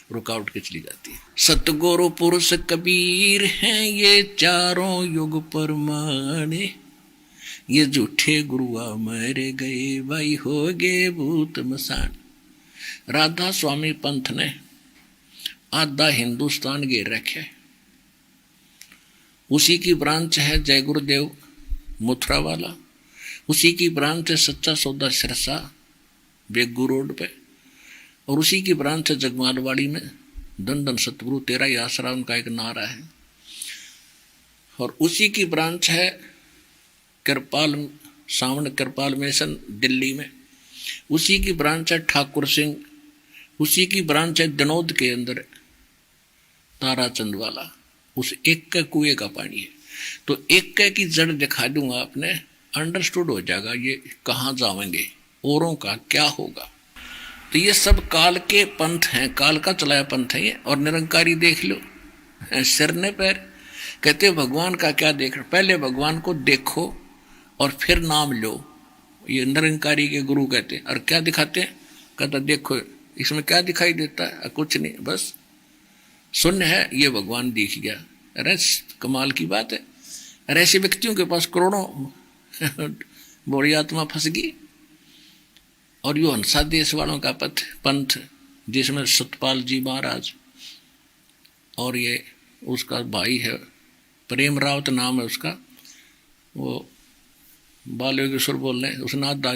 रुकावट के चली जाती है। सतगुरु पुरुष कबीर हैं ये चारों युग परमाने, ये झूठे गुरुआ मर गए भाई हो गए भूत मसान। राधा स्वामी पंथ ने आधा हिंदुस्तान घेर रखे। उसी की ब्रांच है जय गुरुदेव मथुरा वाला, उसी की ब्रांच है सच्चा सौदा सिरसा बेगू रोड पे, और उसी की ब्रांच है जगमालवाड़ी में धन धन सतगुरु तेरा ही आसरा उनका एक नारा है। और उसी की ब्रांच है कृपाल सावन कृपाल मिशन दिल्ली में, उसी की ब्रांच है ठाकुर सिंह, उसी की ब्रांच है दिनोद के अंदर ताराचंद वाला, उस एक के कुएं का पानी है। तो एक के की जड़ दिखा दूंगा, आपने अंडरस्टूड हो जाएगा ये कहाँ जाएंगे, औरों का क्या होगा। तो ये सब काल के पंथ हैं, काल का चलाया पंथ है ये। और निरंकारी देख लो, सिर ने पैर, कहते भगवान का क्या देख, पहले भगवान को देखो और फिर नाम लो। ये निरंकारी के गुरु कहते हैं। और क्या दिखाते हैं, कहता देखो इसमें क्या दिखाई देता है, कुछ नहीं, बस शून्य है, ये भगवान दिख गया। अरे कमाल की बात है। अरे ऐसे व्यक्तियों के पास करोड़ों बड़ी आत्मा फंस गई। और यो हंसा देश वालों का पंथ, जिसमें सतपाल जी महाराज और ये उसका भाई है प्रेम रावत नाम है उसका, वो बाल योगेश्वर बोल रहे हैं, उसने आधा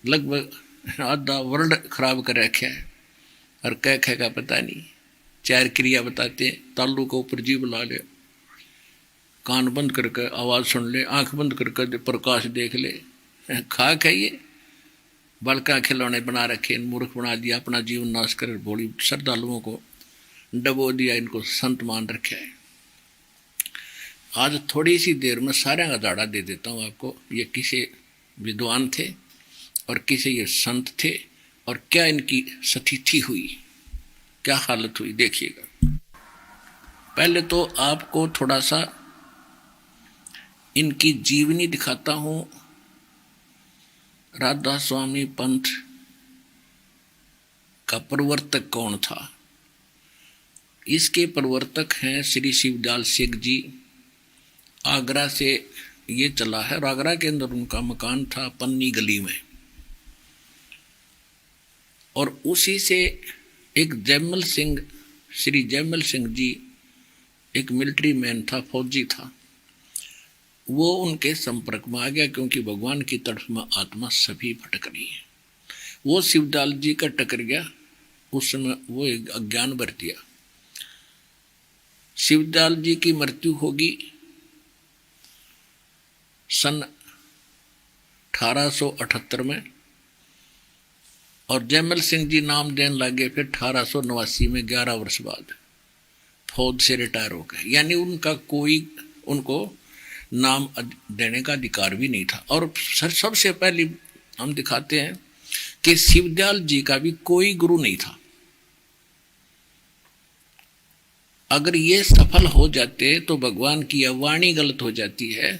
लगभग आधा वर्ल्ड खराब कर रखे है। और कह का पता नहीं, 4 क्रिया बताते हैं, तालू को ऊपर जीभ ला ले, कान बंद करके आवाज़ सुन ले, आंख बंद करके प्रकाश देख ले, खाक है ये। बड़का खिलौने बना रखे, मूर्ख बना दिया, अपना जीवन नाश कर भोली श्रद्धालुओं को डबो दिया, इनको संत मान रखे है। आज थोड़ी सी देर में सारे का दाड़ा दे देता हूँ आपको, ये किसे विद्वान थे और किसे ये संत थे, और क्या इनकी स्थिति हुई, क्या हालत हुई, देखिएगा। पहले तो आपको थोड़ा सा इनकी जीवनी दिखाता हूं। राधा स्वामी पंथ का प्रवर्तक कौन था। इसके प्रवर्तक हैं श्री शिवदयाल सिंह जी। आगरा से ये चला है, और आगरा के अंदर उनका मकान था पन्नी गली में। और उसी से एक जयमल सिंह, श्री जयमल सिंह जी एक मिलिट्री मैन था, फौजी था, वो उनके संपर्क में आ गया, क्योंकि भगवान की तरफ में आत्मा सभी भटक रही है। वो शिवदयाल जी का टकर गया, उस समय वो एक अज्ञान बर दिया। शिवदयाल जी की मृत्यु होगी सन 1878 में, और जयमल सिंह जी नाम देने लगे फिर 1889 में, 11 वर्ष बाद फौज से रिटायर हो गए। यानी उनका कोई उनको नाम देने का अधिकार भी नहीं था। और सबसे पहले हम दिखाते हैं कि शिवदयाल जी का भी कोई गुरु नहीं था। अगर ये सफल हो जाते तो भगवान की यह वाणी गलत हो जाती है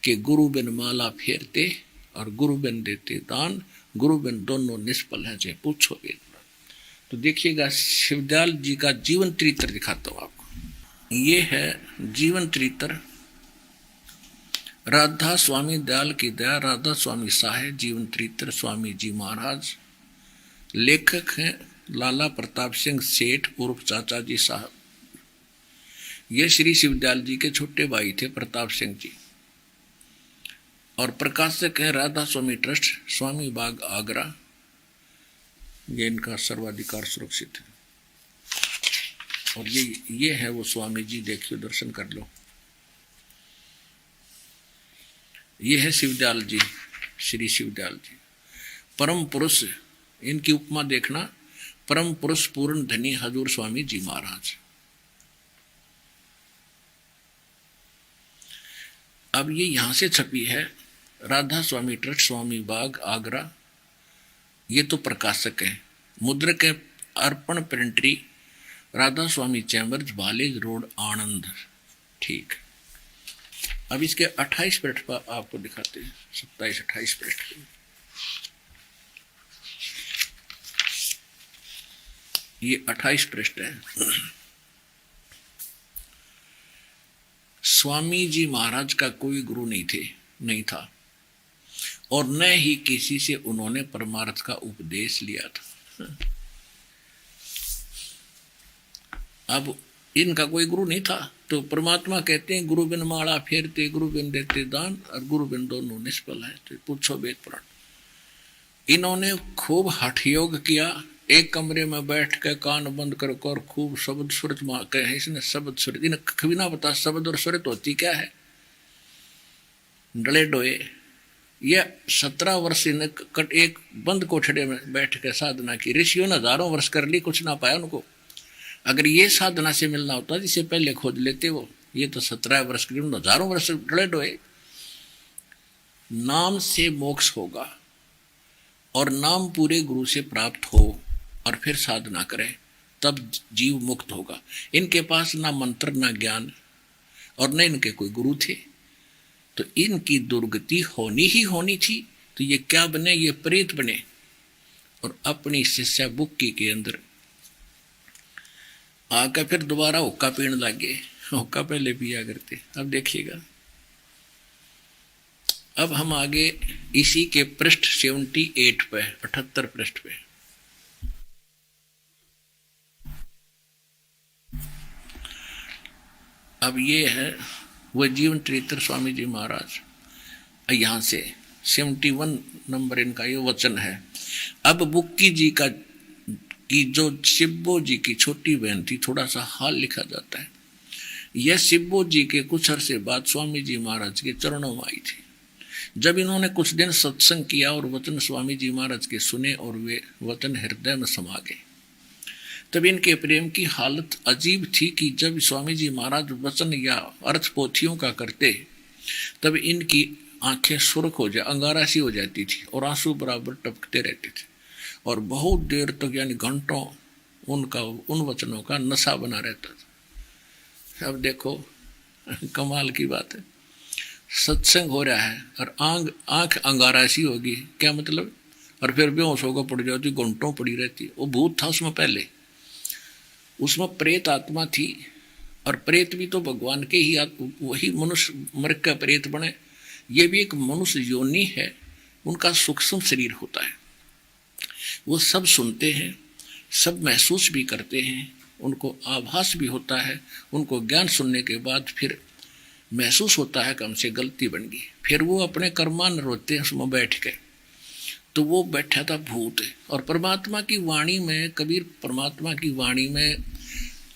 कि गुरु बिन माला फेरते और गुरु बिन देते दान, गुरु बिन दोनों निष्फल हैं, चाहे पूछो भी। तो देखिएगा शिवदयाल जी का जीवन चरित्र दिखाता हूं आपको। ये है जीवन चरित्र राधा स्वामी दयाल की दया, राधा स्वामी साहेब जीवन चरित्र स्वामी जी महाराज। लेखक हैं लाला प्रताप सिंह सेठ उर्फ चाचा जी साहब। ये श्री शिवदयाल जी के छोटे भाई थे प्रताप सिंह जी। और प्रकाशक हैं राधा स्वामी ट्रस्ट, स्वामी बाग आगरा। ये इनका सर्वाधिकार सुरक्षित है। और ये है वो स्वामी जी, देखियो दर्शन कर लो। ये है शिवदयाल जी, श्री शिवदयाल जी परम पुरुष। इनकी उपमा देखना, परम पुरुष पूर्ण धनी हजूर स्वामी जी महाराज। अब ये यहां से छपी है, राधा स्वामी ट्रस्ट, स्वामी बाग आगरा। ये तो प्रकाशक है। मुद्रक है अर्पण प्रिंटरी, राधा स्वामी चैम्बर्स, भालेज रोड, आनंद। ठीक। अब इसके 28 पृष्ठ पर आपको दिखाते हैं, 27-28 पृष्ठ। ये 28 पृष्ठ है। स्वामी जी महाराज का कोई गुरु नहीं था और न ही किसी से उन्होंने परमार्थ का उपदेश लिया था। अब इनका कोई गुरु नहीं था, तो परमात्मा कहते हैं गुरु बिन माला फेरते, गुरु बिन देते दान, और गुरु बिन दोनों निष्फल है। तो पूछो वेद पुराण। इन्होंने खूब हठ योग किया, एक कमरे में बैठ के कान बंद कर और खूब शब्द सुरत कहे इसने शब्द सुरत। इन्हें कभी ना पता शब्द और सुरत होती क्या है। डले डोए ये 17 वर्ष इन्हें एक बंद कोठड़े में बैठ के साधना की। ऋषियों ने हजारों वर्ष कर ली, कुछ ना पाया उनको। अगर ये साधना से मिलना होता जिसे पहले खोज लेते वो। ये तो 17 वर्ष के लिए हजारों वर्ष डले डोए। नाम से मोक्ष होगा और नाम पूरे गुरु से प्राप्त हो और फिर साधना करे, तब जीव मुक्त होगा। इनके पास ना मंत्र ना ज्ञान और न इनके कोई गुरु थे, तो इनकी दुर्गति होनी ही होनी थी। तो ये क्या बने, ये प्रेत बने और अपनी शिष्या बुक्की के अंदर आकर फिर दोबारा हुक्का पीने लगे। हुक्का पहले पिया करते। अब देखिएगा, अब हम आगे इसी के पृष्ठ 78 पे 78 पृष्ठ पे। अब ये है वह जीवन चरित्र स्वामी जी महाराज। यहां से 71 नंबर इनका ये वचन है। अब बुक्की जी का की जो शिब्बो जी की छोटी बहन थी, थोड़ा सा हाल लिखा जाता है। यह शिब्बो जी के कुछ अरसे बाद स्वामी जी महाराज के चरणों में आई थी। जब इन्होंने कुछ दिन सत्संग किया और वचन स्वामी जी महाराज के सुने और वे वचन हृदय में समा गए, तब इनके प्रेम की हालत अजीब थी कि जब स्वामी जी महाराज वचन या अर्थ पोथियों का करते, तब इनकी आंखें सुर्ख हो जाए, अंगारा सी हो जाती थी और आंसू बराबर टपकते रहते थे और बहुत देर तक यानी घंटों उन वचनों का नशा बना रहता था। अब देखो कमाल की बात है, सत्संग हो रहा है और आंख अंगारा सी होगी, क्या मतलब, और फिर बेहोश होकर पड़ जाती, घंटों पड़ी रहती। वो भूत था उसमें पहले, उसमें प्रेत आत्मा थी और प्रेत भी तो भगवान के ही वही मनुष्य मर का प्रेत बने। ये भी एक मनुष्य योनि है, उनका सूक्ष्म शरीर होता है। वो सब सुनते हैं, सब महसूस भी करते हैं, उनको आभास भी होता है, उनको ज्ञान सुनने के बाद फिर महसूस होता है कि हमसे गलती बन गई। फिर वो अपने कर्मान रोते हैं उसमें बैठ के। तो वो बैठा था भूत। और परमात्मा की वाणी में, कबीर परमात्मा की वाणी में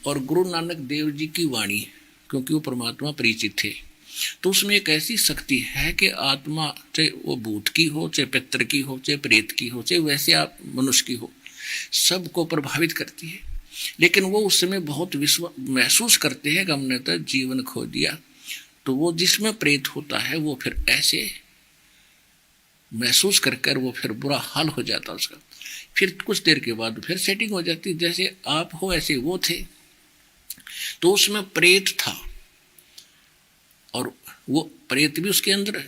और गुरु नानक देव जी की वाणी, क्योंकि वो परमात्मा परिचित थे, तो उसमें एक ऐसी शक्ति है कि आत्मा चाहे वो भूत की हो, चाहे पितर की हो, चाहे प्रेत की हो, चाहे वैसे आप मनुष्य की हो, सबको प्रभावित करती है। लेकिन वो उस समय बहुत महसूस करते हैं कि हमने तो जीवन खो दिया। तो वो जिसमें प्रेत होता है वो फिर ऐसे महसूस कर वो फिर बुरा हाल हो जाता उसका। फिर कुछ देर के बाद फिर सेटिंग हो जाती, जैसे आप हो ऐसे वो थे। तो उसमें प्रेत था और वो प्रेत भी उसके अंदर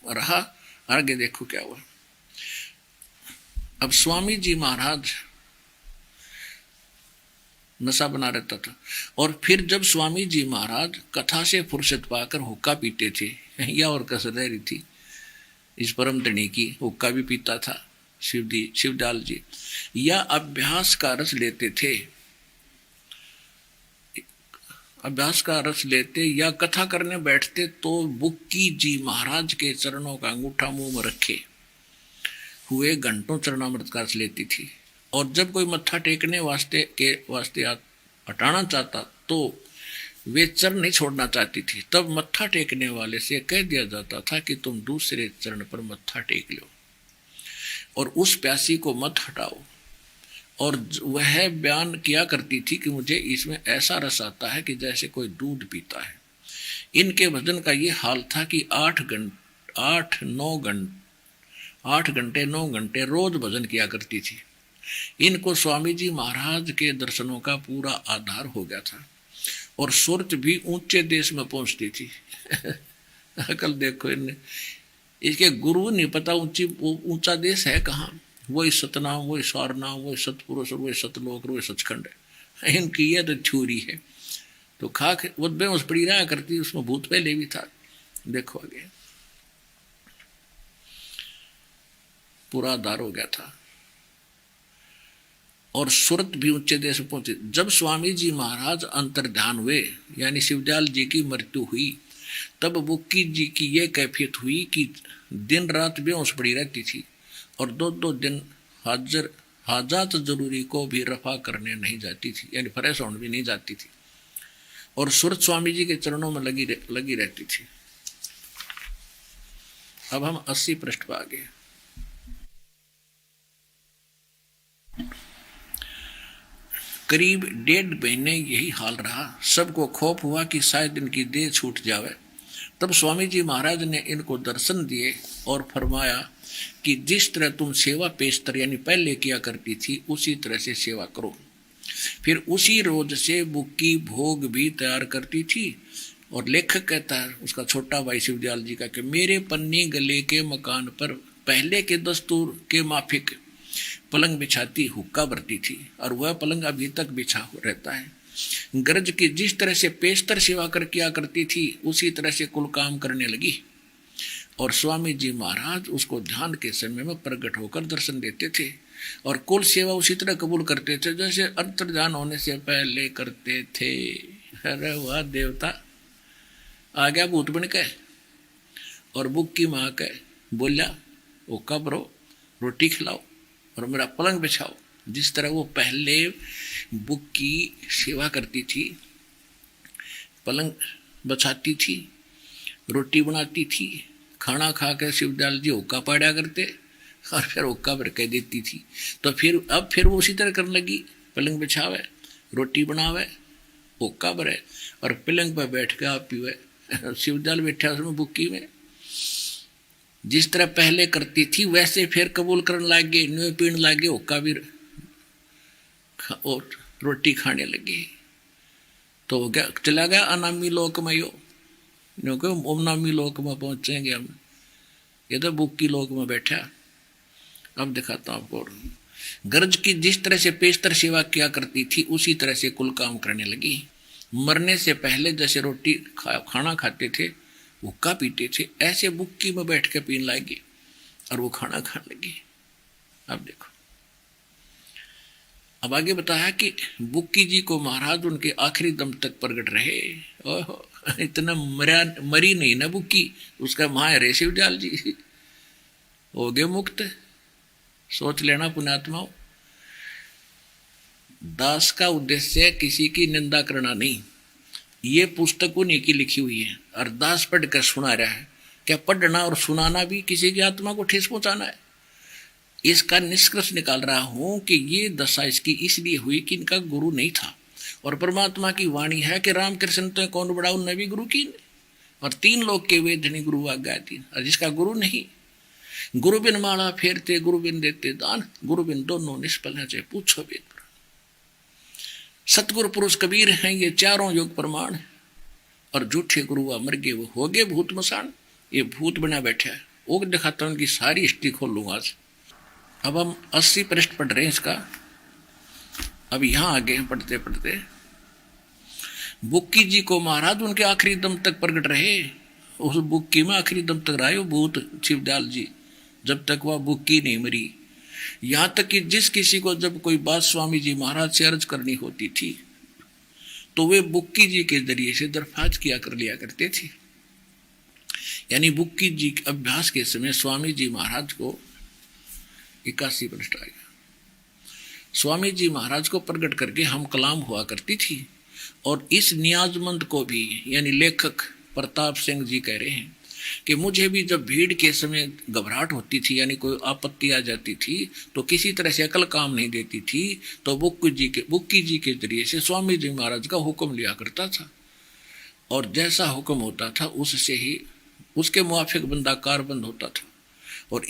रहा। आगे देखो क्या हुआ। अब स्वामी जी महाराज नशा बना रहता था और फिर जब स्वामी जी महाराज कथा से फुर्सत पाकर हुक्का पीते थे, या और कसर रही थी इस परम धनी की, हुक्का भी पीता था शिवदाल जी, या अभ्यास का रस लेते थे, अभ्यास का रस लेते या कथा करने बैठते, तो बुक्की जी महाराज के चरणों का अंगूठा मुंह में रखे हुए घंटों चरणामृत का रस लेती थी। और जब कोई मत्था टेकने वास्ते हटाना चाहता तो वे चरण नहीं छोड़ना चाहती थी, तब मत्था टेकने वाले से कह दिया जाता था कि तुम दूसरे चरण पर मत्था टेक लो और उस प्यासी को मत हटाओ। और वह बयान किया करती थी कि मुझे इसमें ऐसा रस आता है कि जैसे कोई दूध पीता है। इनके भजन का ये हाल था कि 8 घंटे 9 घंटे रोज भजन किया करती थी। इनको स्वामी जी महाराज के दर्शनों का पूरा आधार हो गया था और सुरत भी ऊंचे देश में पहुंचती थी। अकल देखो इनने, इसके गुरु नहीं पता ऊंचा देश है कहाँ। वही सतनाम, वही सारनाम, वही सतपुरुष, वही सतलोक, वही सचखंड है। इनकी यह तो थ्योरी है। तो खाक वो बेहोश पड़ी रहा करती, उसमें भूत पहले भी था। देखो आगे पूरा दार हो गया था। और सूरत भी ऊंचे देश में पहुंचे। जब स्वामी जी महाराज अंतर्ध्यान हुए, यानी शिवदयाल जी की मृत्यु हुई, तब बुक्की जी की यह कैफियत हुई कि दिन रात बेहोश पड़ी रहती थी और 2-2 दिन हाजात जरूरी को भी रफा करने नहीं जाती थी, यानी फ्रेश होने भी नहीं जाती थी, और सूरत स्वामी जी के चरणों में लगी रहती थी। अब हम 80 पृष्ठ पर आ गए। करीब 1.5 महीने यही हाल रहा। सबको खौफ हुआ कि शायद इनकी देह छूट जावे। तब स्वामी जी महाराज ने इनको दर्शन दिए और फरमाया कि जिस तरह तुम सेवा पेशतर यानी पहले किया करती थी, उसी तरह से सेवा करो। फिर उसी रोज से बुक्की भोग भी तैयार करती थी। और लेखक कहता है, उसका छोटा भाई शिवदयाल जी का, कि मेरे पन्नी गले के मकान पर पहले के दस्तूर के माफिक पलंग बिछाती हुक्का भरती थी, और वह पलंग अभी तक बिछा रहता है। गरज की जिस तरह से पेशतर सेवा कर किया करती थी, उसी तरह से कुल काम करने लगी। और स्वामी जी महाराज उसको ध्यान के समय में प्रकट होकर दर्शन देते थे, और कुल सेवा उसी तरह कबूल करते थे जैसे अंतर्ध्यान होने से पहले करते थे। अरे वाह देवता, आ गया भूत बन के। और बुक्की माँ के बोलिया, वो कब रो, रोटी खिलाओ और मेरा पलंग बिछाओ। जिस तरह वो पहले बुक्की सेवा करती थी, पलंग बिछाती थी, रोटी बनाती थी, खाना खा कर शिवदयाल जी हुक्का पाड़ा करते और फिर हुक्का भर के देती थी। तो फिर वो उसी तरह करने लगी, पलंग बिछावे, रोटी बनावे, हुक्का भरे और पलंग पर बैठ के आप पीवे। शिवदयाल बैठा उसमें बुक्की में। जिस तरह पहले करती थी वैसे फिर कबूल करने लगे, न्यू पीने लगे, हुक्का भी और रोटी खाने लगी। तो हो गया, चला गया अनामी लोक में। यो अनामी लोक में पहुंचेंगे हम, ये तो बुक्की लोक में बैठा। अब दिखाता हूं आपको। गरज की जिस तरह से पेशतर सेवा किया करती थी, उसी तरह से कुल काम करने लगी। मरने से पहले जैसे रोटी खाना खाते थे, हुक्का पीते थे, ऐसे बुक्की में बैठ के पीने लगी और वो खाना खाने लगी। अब देखो, अब आगे बताया कि बुक्की जी को महाराज उनके आखिरी दम तक प्रकट रहे। ओहो, इतना मरी नहीं ना बुक्की, उसका मां रे शिवदयाल जी, हो गए मुक्त। सोच लेना पुण्यात्माओं, दास का उद्देश्य किसी की निंदा करना नहीं। ये पुस्तक उन्हीं की लिखी हुई है और दास पढ़ कर सुना रहा है। क्या पढ़ना और सुनाना भी किसी की आत्मा को ठेस पहुंचाना है? इसका निष्कर्ष निकाल रहा हूं कि ये दशा इसकी इसलिए हुई कि इनका गुरु नहीं था। और परमात्मा की वाणी है कि रामकृष्ण तो कौन बड़ा, उनने भी गुरु की, और 3 लोग के वेद नहीं गुरु आज्ञा थी। और जिसका गुरु नहीं, गुरु बिन माला फेरते, गुरु बिन देते दान, गुरु बिन दोनों निष्फल है, चाहे पूछो वेद। सतगुरु पुरुष कबीर हैं ये चारों योग प्रमाण, और झूठे गुरु व मर गए वो हो गए भूत मसान। ये भूत बना बैठा है। वो दिखाता हूं, उनकी सारी हिस्ट्री खोल लूंगा आज। अब हम 80 पृष्ठ पढ़ रहे हैं इसका। अब यहां आगे हैं पढ़ते पढ़ते। बुक्की जी को महाराज उनके आखिरी दम तक प्रकट रहे। उस बुक्की में आखिरी दम तक रहे वो भूत शिवदयाल जी, जब तक वह बुक्की नहीं मरी। यहां तक कि जिस किसी को जब कोई बात स्वामी जी महाराज से अर्ज करनी होती थी, तो वे बुक्की जी के जरिए से दरख्वास्त किया कर लिया करते थे। यानी बुक्की जी के अभ्यास के समय स्वामी जी महाराज को 81 पृष्ठ आ गया। स्वामी जी महाराज को प्रकट करके हम कलाम हुआ करती थी। और इस नियाजमंद को भी, यानी लेखक प्रताप सिंह जी कह रहे हैं कि मुझे भी जब भीड़ के समय घबराहट होती थी, यानी कोई आपत्ति आ जाती थी, तो किसी तरह से अकल काम नहीं देती थी, तो बुक्की जी के जरिए से स्वामी जी महाराज का हुक्म लिया करता था। और जैसा हुक्म होता था उससे ही उसके मुआफिक बंदा कारबंद होता था। और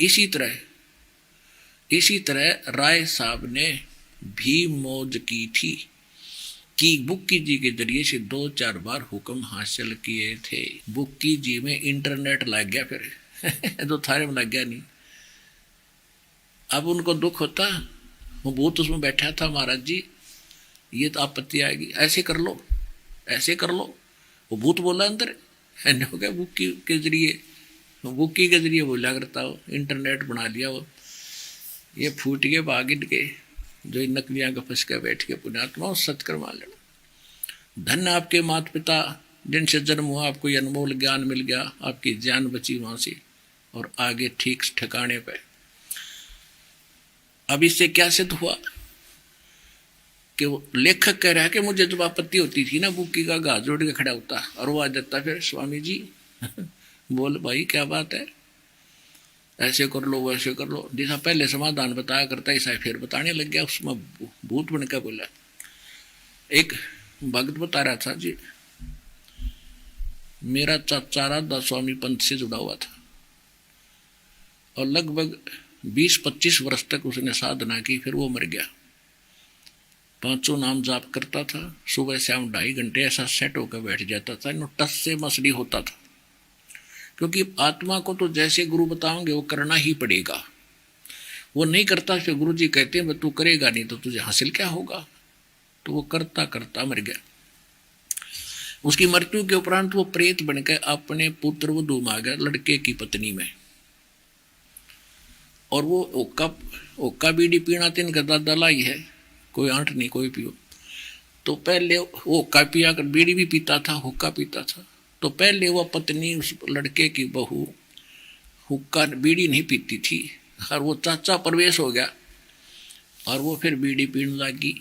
इसी तरह राय साहब ने भी मौज की थी कि बुक्की जी के जरिए से 2-4 बार हुक्म हासिल किए थे। बुक्की जी में इंटरनेट लग गया, फिर तो थारे में लग गया नहीं। अब उनको दुख होता, वो भूत उसमें बैठा था, महाराज जी ये तो आपत्ति आएगी, ऐसे कर लो ऐसे कर लो। वो भूत बोला अंदर, ऐने हो गया बुक्की के जरिए बोला करता हो, इंटरनेट बना लिया वो, ये फूट के भागिट के जो इन नकलियाँ का फंस के बैठ के पुण्यात्मा सत्कर मान लेना। धन्य आपके माता पिता जिनसे जन्म हुआ, आपको ये अनमोल ज्ञान मिल गया, आपकी जान बची वहां से और आगे ठीक ठिकाने पे। अब इससे क्या सिद्ध हुआ कि वो लेखक कह रहा है कि मुझे जब आपत्ति होती थी ना, बुक्की का घास जोड़ के खड़ा होता और वो आ जाता, फिर स्वामी जी बोल भाई क्या बात है, ऐसे कर लो वैसे कर लो, जैसा पहले समाधान बताया करता ऐसा फिर बताने लग गया। उसमें भूत बन के बोला। एक भक्त बता रहा था जी, मेरा चाचा राधा स्वामी पंथ से जुड़ा हुआ था और लगभग 20-25 वर्ष तक उसने साधना की, फिर वो मर गया। 5 नाम जाप करता था, सुबह शाम 2.5 घंटे ऐसा सेट होकर बैठ जाता था, टस से मसली होता था। क्योंकि आत्मा को तो जैसे गुरु बताओगे वो करना ही पड़ेगा, वो नहीं करता फिर गुरु जी कहते हैं तू करेगा नहीं तो तुझे हासिल क्या होगा, तो वो करता करता मर गया। उसकी मृत्यु के उपरांत वो प्रेत बनकर अपने पुत्र वधू में आ गया, लड़के की पत्नी में। और वो ओक्का बीड़ी पीना तीन का दादा लाई है, कोई आंट नहीं कोई पियो। तो पहले वो ओक्का पिया कर बीड़ी भी पीता था, हुक्का पीता था। तो पहले वह पत्नी उस लड़के की बहू हुक्का बीड़ी नहीं पीती थी और वो चाचा प्रवेश हो गया और वो फिर बीड़ी पीने लगी।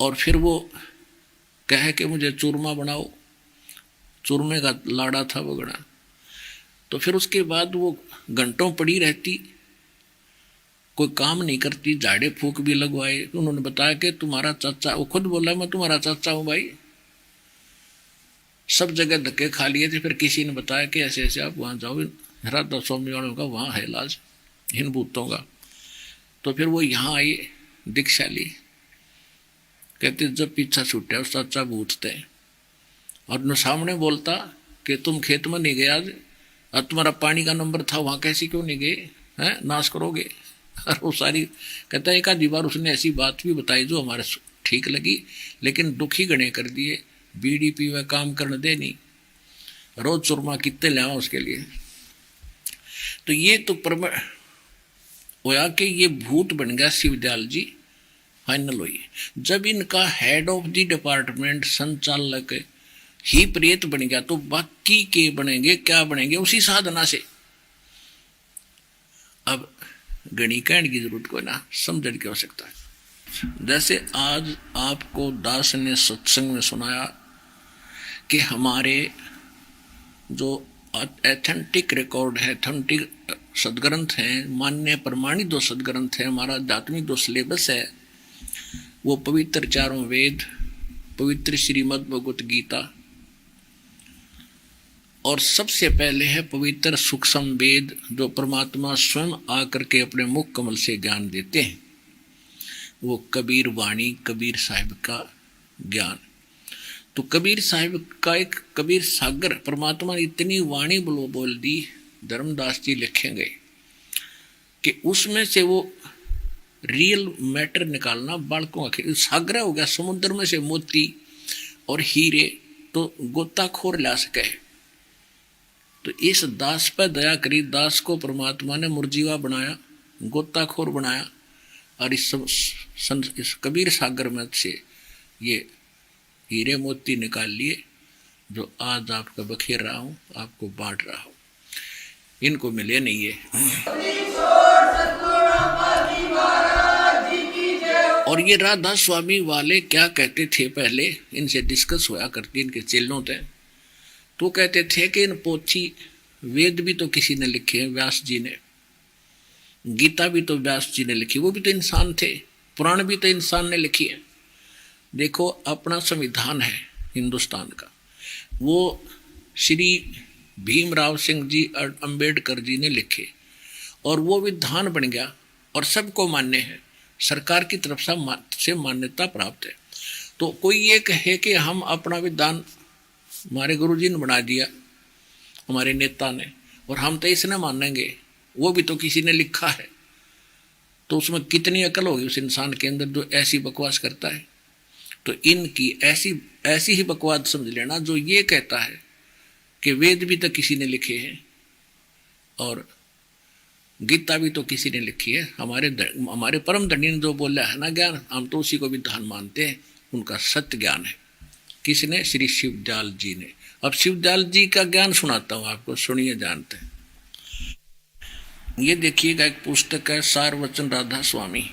और फिर वो कहे कि मुझे चूरमा बनाओ, चूरमे का लाड़ा था बगड़ा। तो फिर उसके बाद वो घंटों पड़ी रहती, कोई काम नहीं करती, झाड़े फूक भी लगवाए। उन्होंने बताया कि तुम्हारा चाचा, वो खुद बोला मैं तुम्हारा चाचा हूँ भाई। सब जगह धक्के खा लिए थे, फिर किसी ने बताया कि ऐसे ऐसे आप वहाँ जाओ, राधा स्वामी वालों का वहाँ है इलाज इन भूतों का। तो फिर वो यहाँ आई, दीक्षा ली। कहते जब पीछा छूटे उस चाचा भूत थे और न सामने बोलता कि तुम खेत में नहीं गए आज, और तुम्हारा पानी का नंबर था वहाँ कैसे क्यों नहीं गए, हैं नाश करोगे। और वो सारी कहता है एक आधी बार उसने ऐसी बात भी बताई जो हमारे ठीक लगी, लेकिन दुखी गणे कर दिए। बीड़ी पीवे काम करने दे नहीं, रोज चूरमा कितने लावा उसके लिए। तो ये तो होया कि ये भूत बन गया शिवदयाल जी, फाइनल हुई। जब इनका हेड ऑफ द डिपार्टमेंट संचालक ही प्रेत बन गया तो बाकी के बनेंगे क्या बनेंगे उसी साधना से। अब गणी कहने की जरूरत को ना, समझने की आवश्यकता है। जैसे आज आपको दास ने सत्संग में सुनाया कि हमारे जो एथेंटिक रिकॉर्ड है, एथेंटिक सदग्रंथ हैं, मान्य प्रमाणित जो सदग्रंथ है, हमारा आध्यात्मिक जो सिलेबस है, वो पवित्र 4 वेद, पवित्र श्रीमद् भगवत गीता, और सबसे पहले है पवित्र सूक्ष्म वेद जो परमात्मा स्वयं आकर के अपने मुख कमल से ज्ञान देते हैं, वो कबीर वाणी, कबीर साहिब का ज्ञान। तो कबीर साहिब का एक कबीर सागर, परमात्मा ने इतनी वाणी बोल दी, धर्मदास जी लिखेंगे कि उसमें से वो रियल मैटर निकालना बालकों का सागर हो गया। समुद्र में से मोती और हीरे तो गोताखोर ला सके। तो इस दास पर दया करी, दास को परमात्मा ने मुर्जीवा बनाया, गोताखोर बनाया, और इस कबीर सागर में से ये हीरे मोती निकाल लिए जो आज आपका बखेर रहा हूँ, आपको बांट रहा हूँ। इनको मिले नहीं है। और ये राधा स्वामी वाले क्या कहते थे, पहले इनसे डिस्कस हुआ करती, इनके चेलों थे, तो कहते थे कि इन पोथी वेद भी तो किसी ने लिखे हैं, व्यास जी ने, गीता भी तो व्यास जी ने लिखी, वो भी तो इंसान थे, पुराण भी तो इंसान ने लिखी है। देखो अपना संविधान है हिंदुस्तान का, वो श्री भीमराव सिंह जी अंबेडकर जी ने लिखे, और वो विधान बन गया और सबको मान्य है, सरकार की तरफ से मान्यता प्राप्त है। तो कोई ये कहे कि हम अपना विधान हमारे गुरुजी ने बना दिया, हमारे नेता ने, और हम तो इसने मानेंगे, वो भी तो किसी ने लिखा है। तो उसमें कितनी अकल होगी उस इंसान के अंदर जो ऐसी बकवास करता है। तो इनकी ऐसी ही बकवास समझ लेना जो ये कहता है कि वेद भी तो किसी ने लिखे हैं और गीता भी तो किसी ने लिखी है। हमारे परम धनी ने जो बोला है ना ज्ञान, हम तो उसी को भी धन मानते हैं। उनका सत्य ज्ञान है। किसने? श्री शिवदयाल जी ने। अब शिवदयाल जी का ज्ञान सुनाता हूं आपको, सुनिए, जानते हैं। ये देखिएगा, एक पुस्तक है सार वचन राधा स्वामी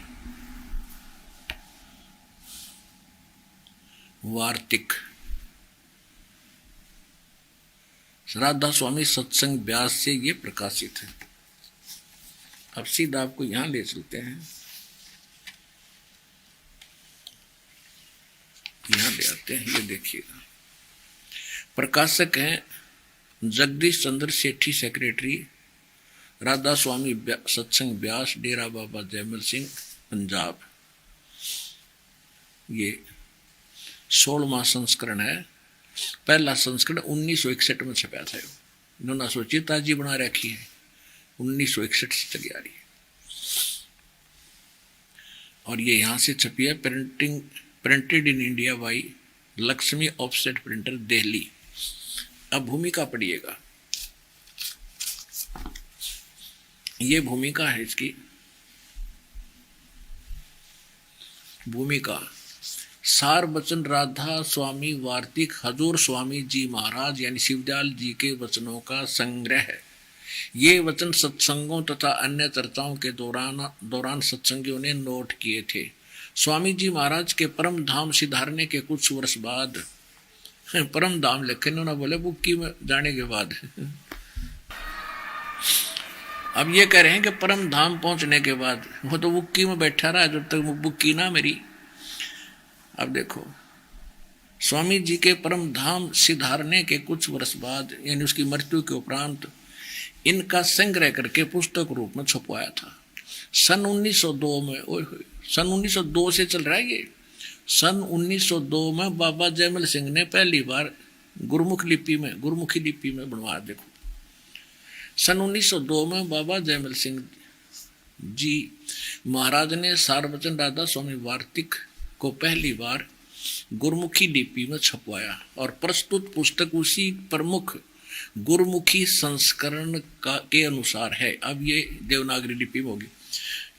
वार्तिक, राधा स्वामी सत्संग व्यास से ये प्रकाशित है। अब सीधा आपको यहां ले चलते हैं, यहां ले आते हैं। ये देखिएगा, प्रकाशक हैं जगदीश चंद्र सेठी, सेक्रेटरी राधा स्वामी सत्संग व्यास, डेरा बाबा जयमल सिंह, पंजाब। ये 16वां संस्करण है। पहला संस्करण 1961 में छपा था। इन्होंने सोचिता जी बना रखी है, 1961 से चली आ रही है। और ये यहां से छपी है, printed in India by Lakshmi offset printer, Delhi. अब भूमिका पढ़िएगा, ये भूमिका है इसकी। भूमिका सार वचन राधा स्वामी वार्तिक हजूर स्वामी जी महाराज यानी शिवदयाल जी के वचनों का संग्रह है। ये वचन सत्संगों तथा अन्य चर्चाओं के दौरान सत्संगियों ने नोट किए थे। स्वामी जी महाराज के परम धाम सिधारने के कुछ वर्ष बाद, परम धाम लिखे ना बोले बुक्की में जाने के बाद। अब ये कह रहे हैं कि परम धाम पहुंचने के बाद, वो तो बुक्की में बैठा रहा जब तक बुक्की ना मेरी। अब देखो, स्वामी जी के परम धाम सिधारने के कुछ वर्ष बाद यानी उसकी मृत्यु के उपरांत इनका संग्रह करके पुस्तक रूप में छपवाया था। सन 1902 में, सन 1902 से चल रहा है ये। सन 1902 में बाबा जयमल सिंह ने पहली बार गुरुमुखी लिपि में बनवाया। देखो, सन 1902 में बाबा जयमल सिंह जी महाराज ने सारवचन राधा स्वामी वार्तिक को पहली बार गुरुमुखी लिपि में छपवाया और प्रस्तुत पुस्तक उसी प्रमुख गुरुमुखी संस्करण के अनुसार है। अब ये देवनागरी लिपि में होगी।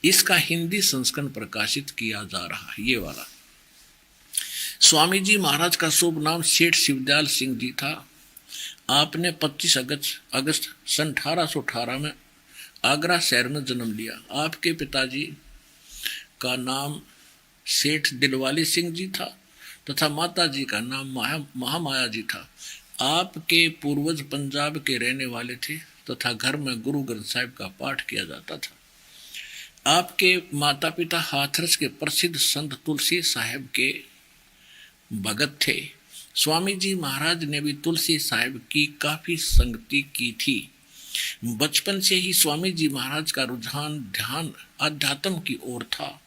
इसका हिंदी संस्करण प्रकाशित किया जा रहा है, ये वाला। स्वामी जी महाराज का शुभ नाम सेठ शिवदयाल सिंह जी था। आपने 25 अगस्त सन 1818 में आगरा शहर में जन्म लिया। आपके पिताजी का नाम सेठ दिलवाली सिंह जी था तथा माता जी का नाम महामाया जी था। आपके पूर्वज पंजाब के रहने वाले थे तथा घर में गुरु ग्रंथ साहिब का पाठ किया जाता था। आपके माता पिता हाथरस के प्रसिद्ध संत तुलसी साहिब के भगत थे। स्वामी जी महाराज ने भी तुलसी साहिब की काफी संगति की थी। बचपन से ही स्वामी जी महाराज का रुझान ध्यान अध्यात्म की ओर था।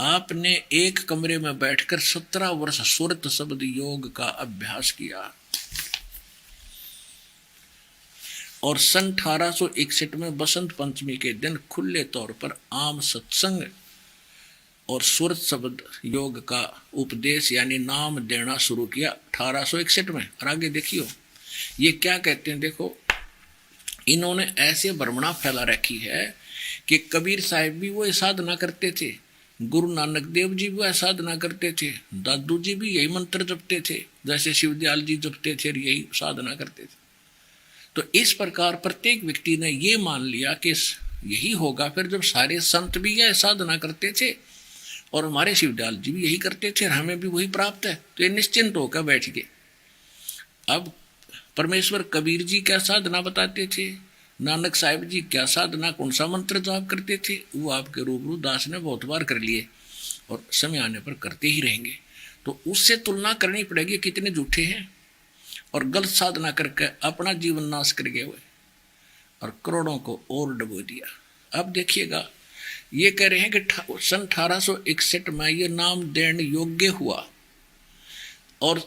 आपने एक कमरे में बैठकर 17 वर्ष सुरत शब्द योग का अभ्यास किया और सन 1861 में बसंत पंचमी के दिन खुले तौर पर आम सत्संग और सुरत शब्द योग का उपदेश यानी नाम देना शुरू किया 1861 में। और आगे देखियो ये क्या कहते हैं। देखो, इन्होंने ऐसे भ्रमणा फैला रखी है कि कबीर साहिब भी वो साधना करते थे, गुरु नानक देव जी भी वह साधना करते थे, दादू जी भी यही मंत्र जपते थे जैसे शिवदयाल जी जपते थे, यही साधना करते थे। तो इस प्रकार प्रत्येक व्यक्ति ने ये मान लिया कि यही होगा फिर जब सारे संत भी यह साधना करते थे और हमारे शिवदयाल जी भी यही करते थे और हमें भी वही प्राप्त है, तो ये निश्चिंत होकर बैठ गए। अब परमेश्वर कबीर जी क्या साधना बताते थे, नानक साहिब जी क्या साधना कौन सा मंत्र जाप करते थे, वो आपके रूबरू दास ने बहुत बार कर लिए और समय आने पर करते ही रहेंगे। तो उससे तुलना करनी पड़ेगी कितने झूठे हैं और गलत साधना करके अपना जीवन नाश कर गए हुए और करोड़ों को और डुबो दिया। अब देखिएगा, ये कह रहे हैं कि सन 1861 में ये नाम देने योग्य हुआ और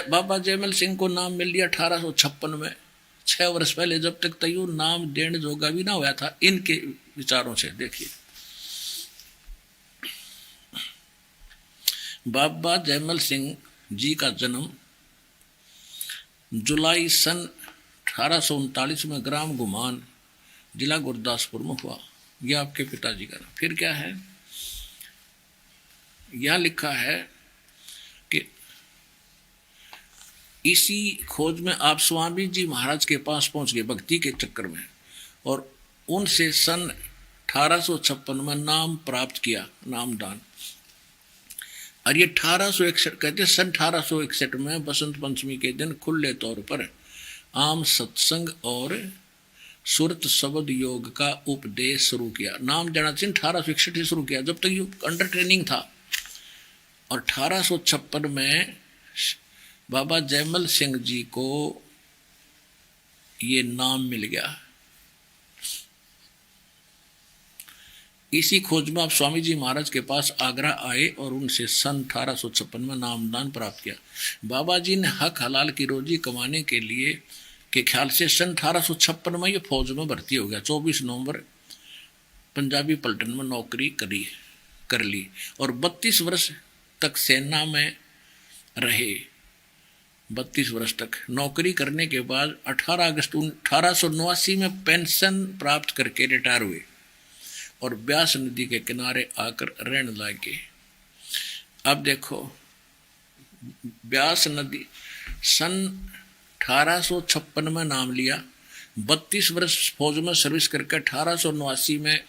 बाबा जयमल सिंह को नाम मिल लिया 1856 में, 6 वर्ष पहले, जब तक तयू नाम देने जोगा भी ना हुआ था इनके विचारों से। देखिए, बाबा जयमल सिंह जी का जन्म जुलाई सन 1839 में ग्राम गुमान, जिला गुरदासपुर में हुआ। यह आपके पिताजी का नाम। फिर क्या है, यह लिखा है कि इसी खोज में आप स्वामी जी महाराज के पास पहुंच गए भक्ति के चक्कर में, और उनसे सन 1856 में नाम प्राप्त किया, नामदान। और ये 1861 कहते, सन 1861 में बसंत पंचमी के दिन खुले तौर पर आम सत्संग और सुरत शब्द योग का उपदेश शुरू किया। नाम देना 1861 से शुरू किया, जब तक ये अंडर ट्रेनिंग था। और 1856 में बाबा जयमल सिंह जी को ये नाम मिल गया। इसी खोज में आप स्वामी जी महाराज के पास आगरा आए और उनसे सन 1856 में नामदान प्राप्त किया। बाबा जी ने हक हलाल की रोजी कमाने के लिए के ख्याल से सन 1856 में ये फौज में भर्ती हो गया। 24 नवंबर पंजाबी पलटन में नौकरी कर ली और 32 वर्ष तक सेना में रहे। 32 वर्ष तक नौकरी करने के बाद 18 अगस्त 1889 में पेंशन प्राप्त करके रिटायर हुए और ब्यास नदी के किनारे आकर रहने लगे। अब देखो, ब्यास नदी सन 1856 में नाम लिया, 32 वर्ष फौज में सर्विस करके 1889 में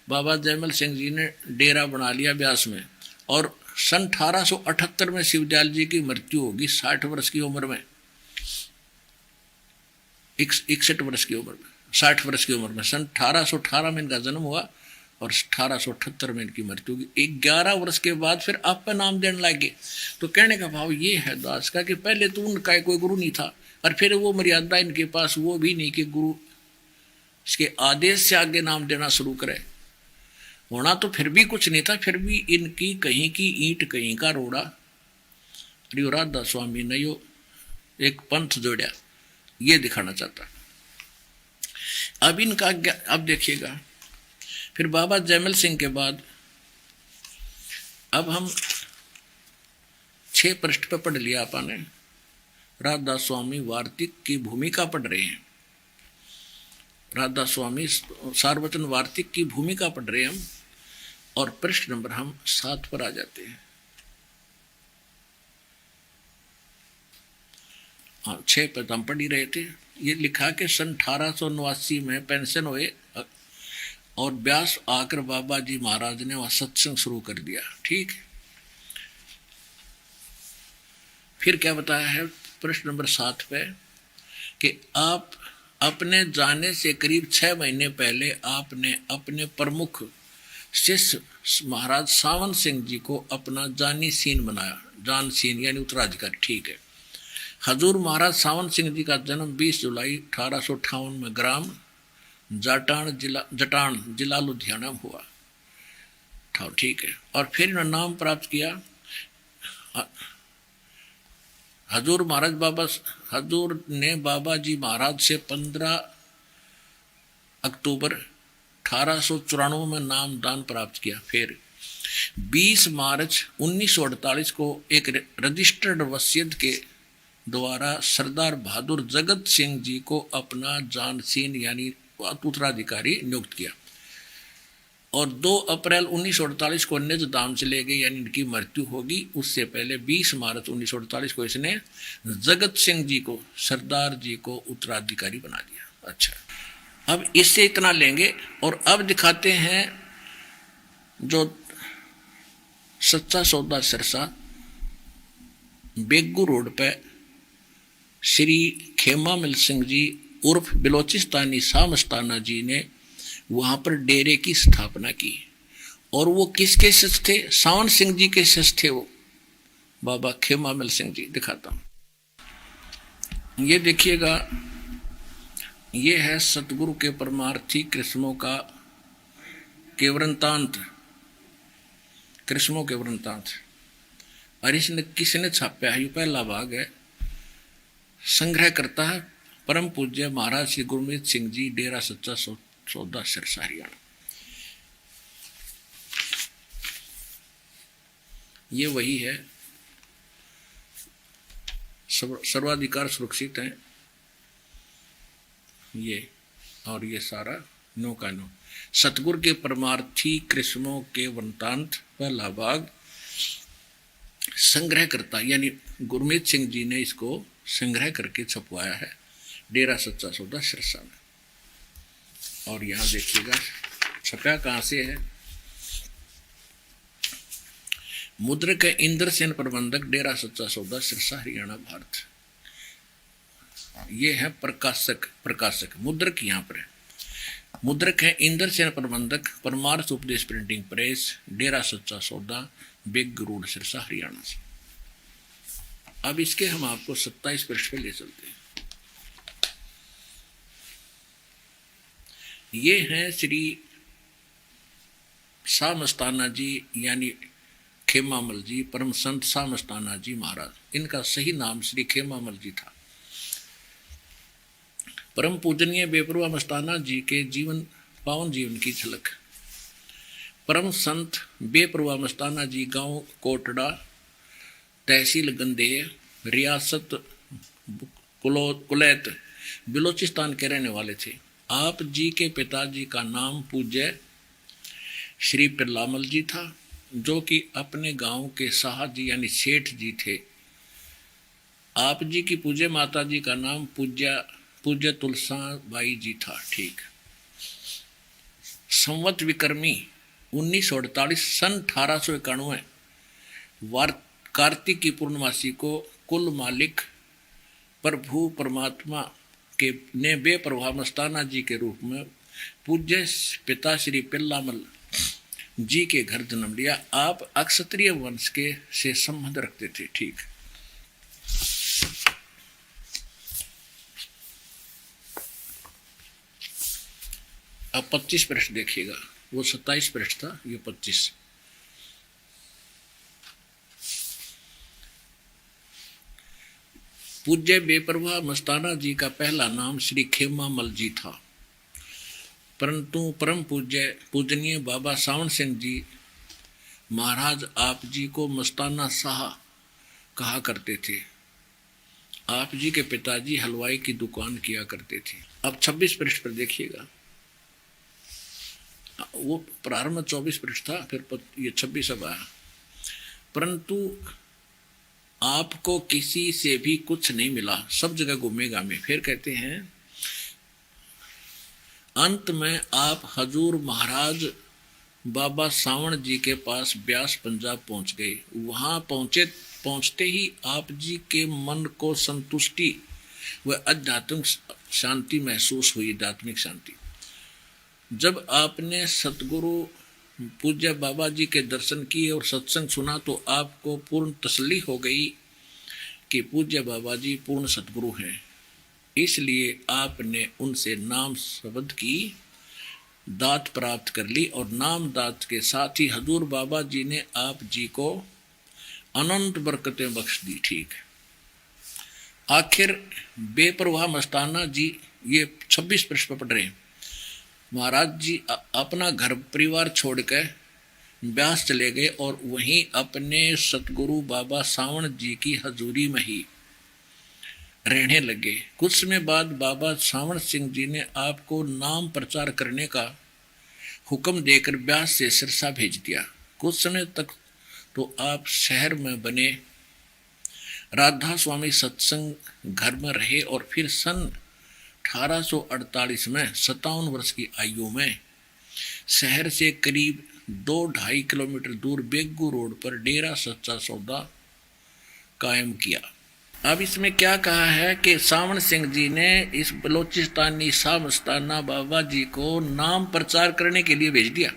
बाबा जयमल सिंह जी ने डेरा बना लिया ब्यास में, और सन 1878 में शिवदयाल जी की मृत्यु होगी 60 वर्ष की उम्र में, 61 वर्ष की उम्र में, 60 वर्ष की उम्र में। सन 1818 में इनका जन्म हुआ और 1878 में इनकी मृत्यु होगी। 11 वर्ष के बाद फिर आप पे नाम देने लगे। तो कहने का भाव ये है दास का कि पहले तो उनका कोई गुरु नहीं था, और फिर वो मर्यादा इनके पास वो भी नहीं कि गुरु इसके आदेश से आगे नाम देना शुरू करे। होना तो फिर भी कुछ नहीं था, फिर भी इनकी कहीं की ईंट कहीं का रोड़ा। राधा स्वामी ने यो एक पंथ जोड़ा, ये दिखाना चाहता। अब इनका अब देखिएगा, फिर बाबा जयमल सिंह के बाद अब हम 6 पृष्ठ पे पढ़ लिया आपने। राधा स्वामी वार्तिक की भूमिका पढ़ रहे हैं। राधा स्वामी सार्वजन वार्तिक की भूमिका पढ़ रहे हैं हम, और पृष्ठ नंबर हम 7 पर आ जाते हैं। हाँ, 6 पर हम पढ़ ही रहे थे। ये लिखा कि सन 1889 में पेंशन हुए और ब्यास आकर बाबा जी महाराज ने वहां सत्संग शुरू कर दिया। ठीक, फिर क्या बताया है प्रश्न नंबर 7 पे कि आप अपने जाने से करीब 6 महीने पहले आपने अपने प्रमुख शिष्य महाराज सावन सिंह जी को अपना जानी सीन बनाया। जान सीन यानी उत्तराधिकारी। ठीक है। हजूर महाराज सावन सिंह जी का जन्म 20 जुलाई 1858 में ग्राम जटान जिला लुधियाना में हुआ था। ठीक है। और फिर इन्होंने नाम प्राप्त किया। हजूर ने बाबा जी महाराज से 15 अक्टूबर 1894 में नाम दान प्राप्त किया। फिर 20 मार्च 1948 को एक रजिस्टर्ड वसीयत के द्वारा सरदार बहादुर जगत सिंह जी को अपना जानसीन यानी उत्तराधिकारी नियुक्त किया। और 2 अप्रैल 1948 को निज धाम चले गए यानी इनकी मृत्यु होगी। उससे पहले 20 मार्च 1948 को इसने जगत सिंह जी को सरदार जी को उत्तराधिकारी बना दिया। अच्छा, अब इससे इतना लेंगे और अब दिखाते हैं जो सच्चा सौदा सिरसा बेगू रोड पे श्री खेमामिल सिंह जी उर्फ बिलोचिस्तानी सामस्ताना जी ने वहां पर डेरे की स्थापना की। और वो किसके शिष्य थे? सावन सिंह जी के शिष्य थे वो, बाबा खेमामिल सिंह जी। दिखाता हूं, ये देखिएगा, ये है सतगुरु के परमार्थी कृष्णों का के वृंतांत, कृष्णों के वृंतांत। और इसने किसने छापा है? ये पहला भाग है। संग्रह करता है परम पूज्य महाराज श्री गुरमीत सिंह जी, डेरा सच्चा सौदा, सिरसा, हरियाणा। ये वही है, सर्वाधिकार सुरक्षित है ये, और ये सारा नो का नो। सतगुरु के परमार्थी कृष्णों के वृत्तांत, पहला भाग संग्रह करता, यानी गुरमीत सिंह जी ने इसको संग्रह करके छपवाया है डेरा सच्चा सौदा, सिरसा में। और यहां देखिएगा छपा कहां से है। मुद्रक है इंद्र सेन प्रबंधक, डेरा सच्चा सौदा, सिरसा, हरियाणा, भारत। ये है प्रकाशक मुद्रक यहाँ पर है। मुद्रक है इंद्र सेन प्रबंधक, परमार्थ उपदेश प्रिंटिंग प्रेस, डेरा सच्चा सौदा, बेग रोड, सिरसा, हरियाणा से। अब इसके हम आपको 27 पृष्ठ पे ले चलते हैं। ये हैं श्री शाह मस्ताना जी, यानी खेमामल जी, परम संत शाह मस्ताना जी महाराज। इनका सही नाम श्री खेमामल जी था। परम पूजनीय बेपरवाह मस्ताना जी के जीवन, पावन जीवन की झलक। परम संत बेपरवाह मस्ताना जी गांव कोटड़ा, तहसील गंदेह, रियासत कुलैत, बलोचिस्तान के रहने वाले थे। आप जी के पिताजी का नाम पूज्य श्री पिल्लामल जी था, जो कि अपने गांव के साहब जी यानी सेठ जी थे। आप जी की पूज्य माता जी का नाम पूज्य तुलसा बाई जी था। ठीक। संवत विक्रमी 1948 सन 1891 कार्तिक की पूर्णमासी को कुल मालिक प्रभु परमात्मा के ने बेपरवाह मस्ताना जी के रूप में पूज्य पिता श्री पिल्लामल जी के घर जन्म लिया। आप अक्षत्रिय वंश के से संबंध रखते थे। ठीक। अब 25 पृष्ठ देखिएगा, वो 27 पृष्ठ था, ये 25। पूज्य बेपरवाह मस्ताना जी का पहला नाम श्री खेमामल जी था, परंतु परम पूजनीय बाबा सावन सिंह जी महाराज आप जी को मस्ताना शाह कहा करते थे। आप जी के पिताजी हलवाई की दुकान किया करते थे। अब 26 पृष्ठ पर देखिएगा, वो प्रारंभ 24 पृष्ठ था, फिर ये 26 अब आया। परंतु आपको किसी से भी कुछ नहीं मिला, सब जगह घूमेगा में। फिर कहते हैं अंत में आप हजूर महाराज बाबा सावण जी के पास ब्यास पंजाब पहुंच गए। वहां पहुंचते ही आप जी के मन को संतुष्टि व आध्यात्मिक शांति महसूस हुई, आध्यात्मिक शांति। जब आपने सतगुरु पूज्य बाबा जी के दर्शन किए और सत्संग सुना तो आपको पूर्ण तसल्ली हो गई कि पूज्य बाबा जी पूर्ण सतगुरु हैं। इसलिए आपने उनसे नाम शब्द की दात प्राप्त कर ली और नाम दात के साथ ही हजूर बाबा जी ने आप जी को अनंत बरकतें बख्श दी। ठीक। आखिर बेपरवाह मस्ताना जी, ये 26 पृष्ठ पर पढ़ रहे हैं। महाराज जी अपना घर परिवार छोड़कर ब्यास चले गए और वहीं अपने सतगुरु बाबा सावण जी की हजूरी में ही रहने लगे। कुछ समय बाद बाबा सावण सिंह जी ने आपको नाम प्रचार करने का हुक्म देकर ब्यास से सिरसा भेज दिया। कुछ समय तक तो आप शहर में बने राधा स्वामी सत्संग घर में रहे और फिर सन 1848 में 57 वर्ष की आयु में शहर से करीब 2-2.5 किलोमीटर दूर बेगू रोड पर डेरा सच्चा सौदा कायम किया। अब इसमें क्या कहा है कि सावन सिंह जी ने इस बलोचिस्तानी शाह मस्ताना बाबा जी को नाम प्रचार करने के लिए भेज दिया।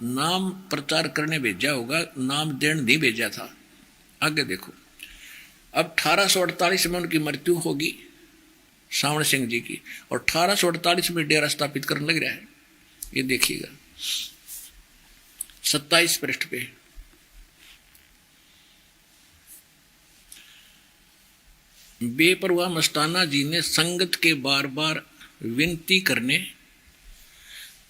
नाम प्रचार करने भेजा होगा, नाम देने नहीं भेजा था। आगे देखो, अब 1848 में उनकी मृत्यु होगी सावन सिंह जी की, और 1848 में डेरा स्थापित करने लग रहा है। ये देखिएगा 27 पृष्ठ पे। बेपरवाह मस्ताना जी ने संगत के बार बार विनती करने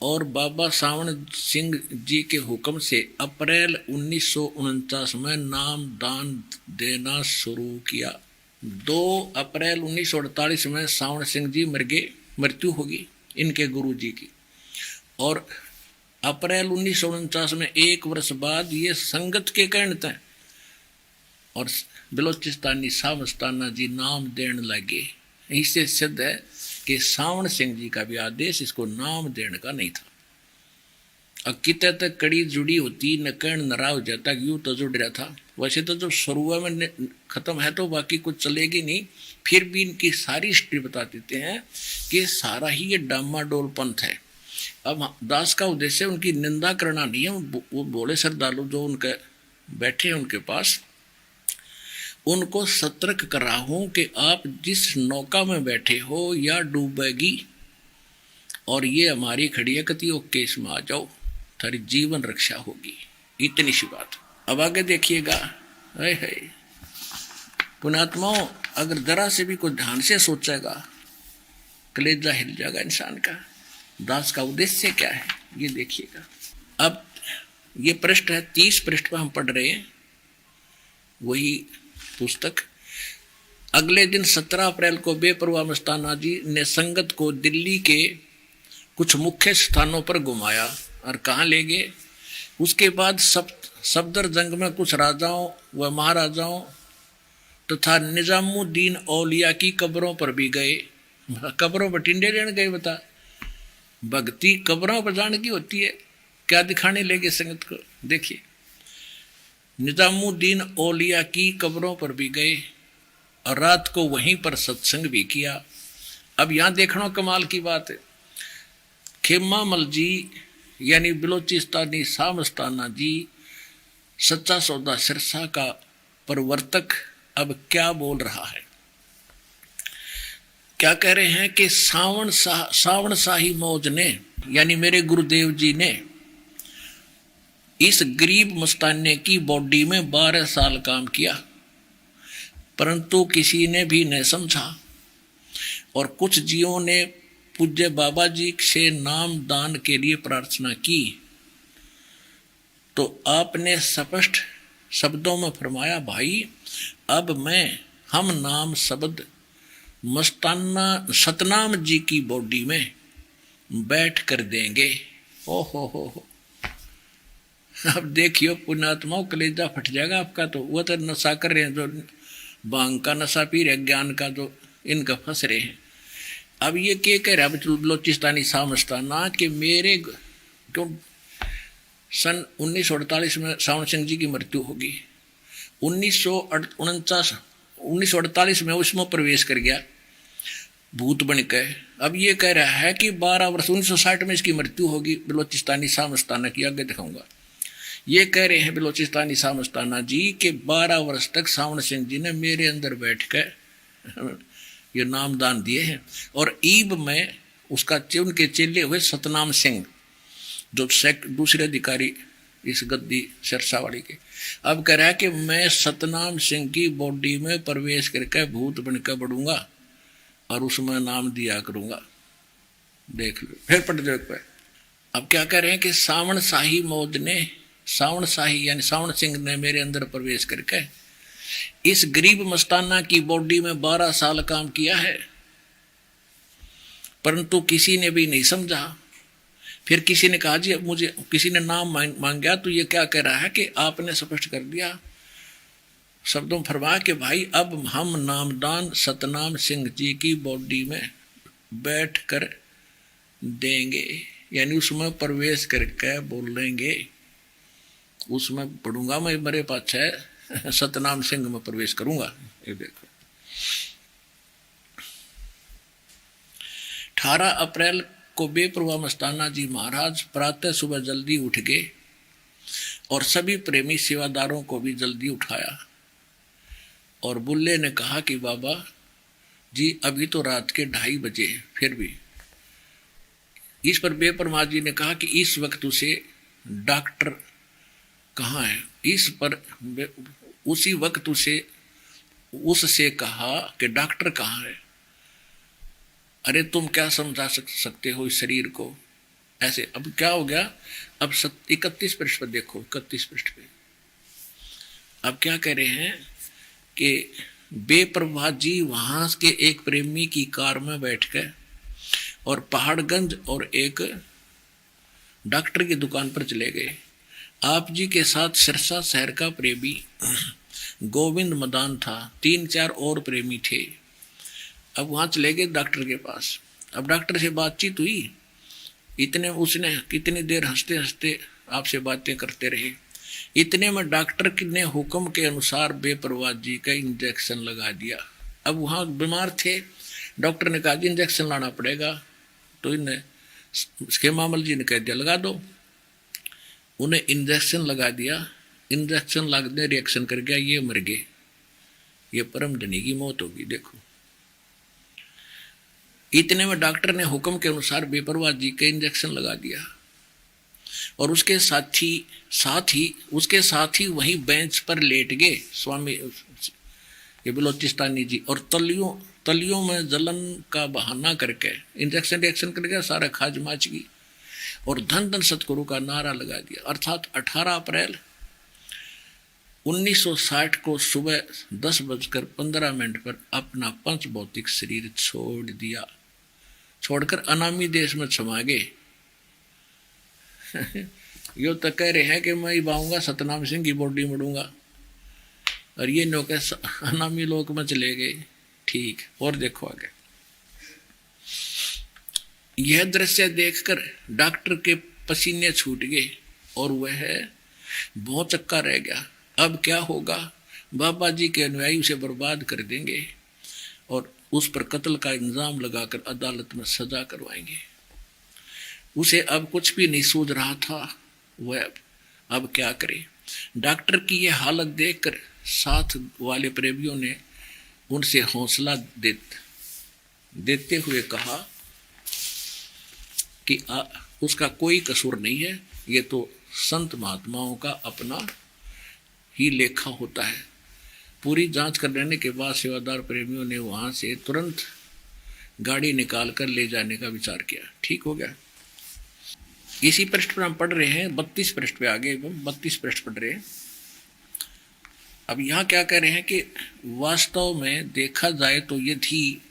और बाबा सावण सिंह जी के हुक्म से अप्रैल 1949 में नाम दान देना शुरू किया। 2 अप्रैल 1948 में सावण सिंह जी मर गए, मृत्यु होगी इनके गुरु जी की। और अप्रैल 1949 में 1 वर्ष बाद ये संगत के कहने थे और बलोचिस्तानी शाह मस्ताना जी नाम देने लगे। इससे सिद्ध है कि सावण सिंह जी का भी आदेश इसको नाम देने का नहीं था। अब कितने तक कड़ी जुड़ी होती न कर्ण नरा हो जाता, यूं तो जुड़ रहा था। वैसे तो जब शुरुआत में खत्म है तो बाकी कुछ चलेगी नहीं, फिर भी इनकी सारी हिस्ट्री बता देते हैं कि सारा ही ये डामाडोल पंथ है। अब दास का उद्देश्य उनकी निंदा करना नहीं है। वो बोले श्रद्धालु जो उनके बैठे हैं उनके पास, उनको सतर्क कर रहा हूं कि आप जिस नौका में बैठे हो या डूबेगी और ये हमारी खड़ी है, कति केस में आ जाओ, थारी जीवन रक्षा होगी। इतनी सी बात। अब आगे देखिएगा। है पुणात्माओं, अगर जरा से भी कुछ ध्यान से सोचेगा कलेजा हिल जाएगा इंसान का। दास का उद्देश्य क्या है ये देखिएगा। अब ये पृष्ठ है 30 पृष्ठ पर हम पढ़ रहे हैं वही पुस्तक। अगले दिन 17 अप्रैल को बेपरवाह मस्ताना जी ने संगत को दिल्ली के कुछ मुख्य स्थानों पर घुमाया और कहाँ ले गए। उसके बाद सफदर जंग में कुछ राजाओं व महाराजाओं तथा निजामुद्दीन औलिया की कब्रों पर भी गए। कब्रों पर टिंडे लेने गए। बता, भक्ति कब्रों पर जाने की होती है। क्या दिखाने लगे संगत को, देखिए। निजामुद्दीन औलिया की कब्रों पर भी गए और रात को वहीं पर सत्संग भी किया। अब यहां देखना कमाल की बात है। खेमा मल जी यानी बलोचिस्तानी शाह मस्ताना जी, सच्चा सौदा सिरसा का प्रवर्तक, अब क्या बोल रहा है। क्या कह रहे हैं कि सावण शाही मौज ने यानी मेरे गुरुदेव जी ने इस गरीब मस्ताने की बॉडी में 12 साल काम किया, परंतु किसी ने भी नहीं समझा। और कुछ जीवों ने पूज्य बाबा जी से नाम दान के लिए प्रार्थना की तो आपने स्पष्ट शब्दों में फरमाया, भाई अब हम नाम शब्द मस्ताना सतनाम जी की बॉडी में बैठ कर देंगे। ओ हो। अब देखियो पुण्यात्माओं, कलेजा फट जाएगा आपका। तो वो तो नशा कर रहे हैं, जो भांग का नशा पी रहे, ज्ञान का जो इनका फंस रहे हैं। अब ये क्या कह रहा है बलोचिस्तानी शाह मस्ताना कि मेरे क्यों सन 1948 में सावण सिंह जी की मृत्यु होगी। 1948 में उसमें प्रवेश कर गया भूत बन के। अब ये कह रहा है कि 12 वर्ष 1960 में इसकी मृत्यु होगी बलोचिस्तानी शाह मस्ताना की। आगे दिखाऊंगा। ये कह रहे हैं बलोचिस्तानी शाह मस्ताना जी के 12 वर्ष तक सावण सिंह जी ने मेरे अंदर बैठ कर ये नाम दान दिए हैं। और ईब में उनके चेले हुए सतनाम सिंह, जो दूसरे अधिकारी इस गद्दी सिरसावाड़ी के। अब कह रहा है कि मैं सतनाम सिंह की बॉडी में प्रवेश करके भूत बनकर बढ़ूंगा और उसमें नाम दिया करूंगा। देख लो, फिर पढ़ दो एक पे। अब क्या कह रहे हैं कि सावण शाही मौज ने, सावण शाही यानी सावण सिंह ने मेरे अंदर प्रवेश करके इस गरीब मस्ताना की बॉडी में 12 साल काम किया है, परंतु किसी ने भी नहीं समझा। फिर किसी ने कहा जी मुझे, किसी ने नाम मांगा तो ये क्या कह रहा है कि आपने स्पष्ट कर दिया शब्दों फरमाया कि भाई अब हम नामदान सतनाम सिंह जी की बॉडी में बैठ कर देंगे, यानी उसमें प्रवेश करके बोलेंगे, उसमें पढ़ूंगा मैं, मेरे पास है सतनाम सिंह में प्रवेश करूंगा। ये देखो 18 अप्रैल को बेपरवाह मस्ताना जी महाराज प्रातः सुबह जल्दी उठ गए और सभी प्रेमी सेवादारों को भी जल्दी उठाया। और बुल्ले ने कहा कि बाबा जी अभी तो रात के 2:30 बजे हैं, फिर भी। इस पर बेपरवाह जी ने कहा कि इस वक्त उसे डॉक्टर कहाँ है। इस पर उसी वक्त उसे उससे कहा कि डॉक्टर कहाँ है? अरे तुम क्या समझा सकते हो इस शरीर को ऐसे। अब क्या हो गया? अब 31 पृष्ठ पर देखो, 31 पृष्ठ पे अब क्या कह रहे हैं कि बेप्रभा जी वहां के एक प्रेमी की कार में बैठ गए और पहाड़गंज और एक डॉक्टर की दुकान पर चले गए। आप जी के साथ सिरसा शहर का प्रेमी गोविंद मदान था, 3-4 और प्रेमी थे। अब वहां चले गए डॉक्टर के पास। अब डॉक्टर से बातचीत हुई, इतने उसने कितनी देर हंसते हंसते आपसे बातें करते रहे। इतने में डॉक्टर ने हुक्म के अनुसार बेपरवाह जी का इंजेक्शन लगा दिया। अब वहां बीमार थे, डॉक्टर ने कहा इंजेक्शन लाना पड़ेगा, तो इन्हें खेमामल जी ने कह दिया लगा दो। उन्हें इंजेक्शन लगा दिया। इंजेक्शन लगने रिएक्शन कर गया, ये मर गए। ये परम धनी की मौत होगी। देखो, इतने में डॉक्टर ने हुक्म के अनुसार बेपरवाह जी के इंजेक्शन लगा दिया और उसके साथ ही वहीं बेंच पर लेट गए स्वामी ये बलोचिस्तानी जी, और तलियों में जलन का बहाना करके इंजेक्शन रिएक्शन कर गया, सारा खाज माच गई और धन धन सतगुरु का नारा लगा दिया। अर्थात 18 अप्रैल 1960 को सुबह 10:15 पर अपना पंच भौतिक शरीर छोड़ दिया, छोड़कर अनामी देश में समा गए। यो तो कह रहे हैं कि मैं बाऊंगा सतनाम सिंह की बॉडी मरूंगा, और ये नौके अनामी लोक में चले गए। ठीक, और देखो आगे। यह दृश्य देखकर डॉक्टर के पसीने छूट गए और वह बहुत चक्का रह गया। अब क्या होगा? बाबा जी के अनुयायी उसे बर्बाद कर देंगे और उस पर कत्ल का इंजाम लगाकर अदालत में सजा करवाएंगे। उसे अब कुछ भी नहीं सूझ रहा था, वह अब क्या करे। डॉक्टर की यह हालत देखकर साथ वाले प्रेमियों ने उनसे हौसला देते हुए कहा कि उसका कोई कसूर नहीं है, ये तो संत महात्माओं का अपना ही लेखा होता है। पूरी जांच कर लेने के बाद सेवादार प्रेमियों ने वहां से तुरंत गाड़ी निकाल कर ले जाने का विचार किया। ठीक हो गया। इसी पृष्ठ पर हम पढ़ रहे हैं, 32 पृष्ठ पे आगे 32 पृष्ठ पढ़ रहे हैं। अब यहाँ क्या कह रहे हैं कि वास्तव में देखा जाए तो यदि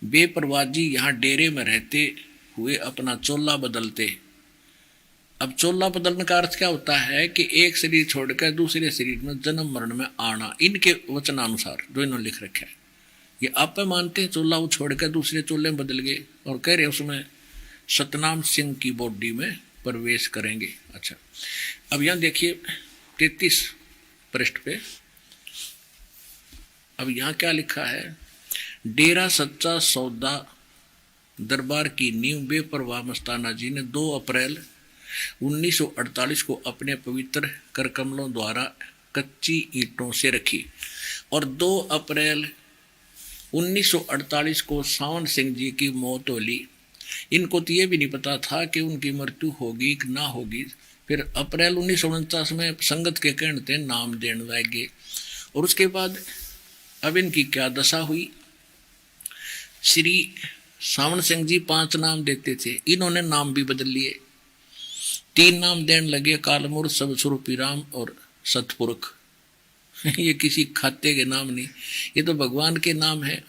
बेपरवाह जी यहाँ डेरे में रहते हुए अपना चोला बदलते। अब चोला बदलने का अर्थ क्या होता है कि एक शरीर छोड़कर दूसरे शरीर में जन्म मरण में आना, इनके वचनानुसार जो इन्होंने लिख रखा है। ये आप मानते हैं चोला वो छोड़कर दूसरे चोले में बदल गए और कह रहे उसमें सतनाम सिंह की बॉडी में प्रवेश करेंगे। अच्छा, अब यहाँ देखिए 33 पृष्ठ पे, अब यहाँ क्या लिखा है? डेरा सच्चा सौदा दरबार की नींव बेपरवाह मस्ताना जी ने 2 अप्रैल 1948 को अपने पवित्र करकमलों द्वारा कच्ची ईंटों से रखी और 2 अप्रैल 1948 को सावन सिंह जी की मौत होली। इनको तो ये भी नहीं पता था कि उनकी मृत्यु होगी कि ना होगी। फिर अप्रैल 1949 में संगत के कहते नाम देने लगे और उसके बाद अब इनकी क्या दशा हुई। श्री सावन सिंह जी 5 नाम देते थे, इन्होंने नाम भी बदल लिए, 3 नाम देने लगे, कालमूर्त, सबस्वरूपी राम और सतपुरख। ये किसी खाते के नाम नहीं, ये तो भगवान के नाम है।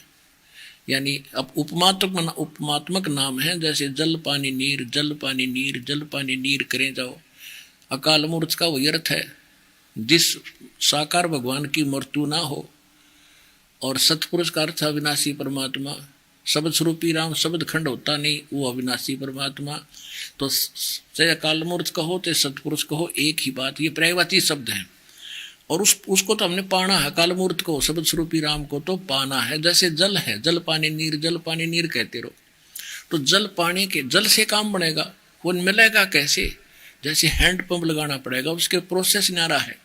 यानी अब उपमात्मक नाम है, जैसे जल पानी नीर, जल पानी नीर, जल पानी नीर करें जाओ। अकाल मूर्त का वही अर्थ है जिस साकार भगवान की मृत्यु ना हो, और सतपुरुष का अर्थ अविनाशी परमात्मा। शब्द स्वरूपी राम शब्द खंड होता नहीं, वो अविनाशी परमात्मा। तो चाहे अकाल मूर्त कहो चाहे सतपुरुष कहो, एक ही बात। ये पर्यायवाची शब्द है और उसको तो हमने पाना है। अकाल मूर्त को, शब्द स्वरूपी राम को तो पाना है। जैसे जल है, जल पानी नीर, जल पानी नीर कहते रहो, तो जल पानी के जल से काम बनेगा, वो मिलेगा कैसे? जैसे हैंड पंप लगाना पड़ेगा, उसके प्रोसेस न्यारा है।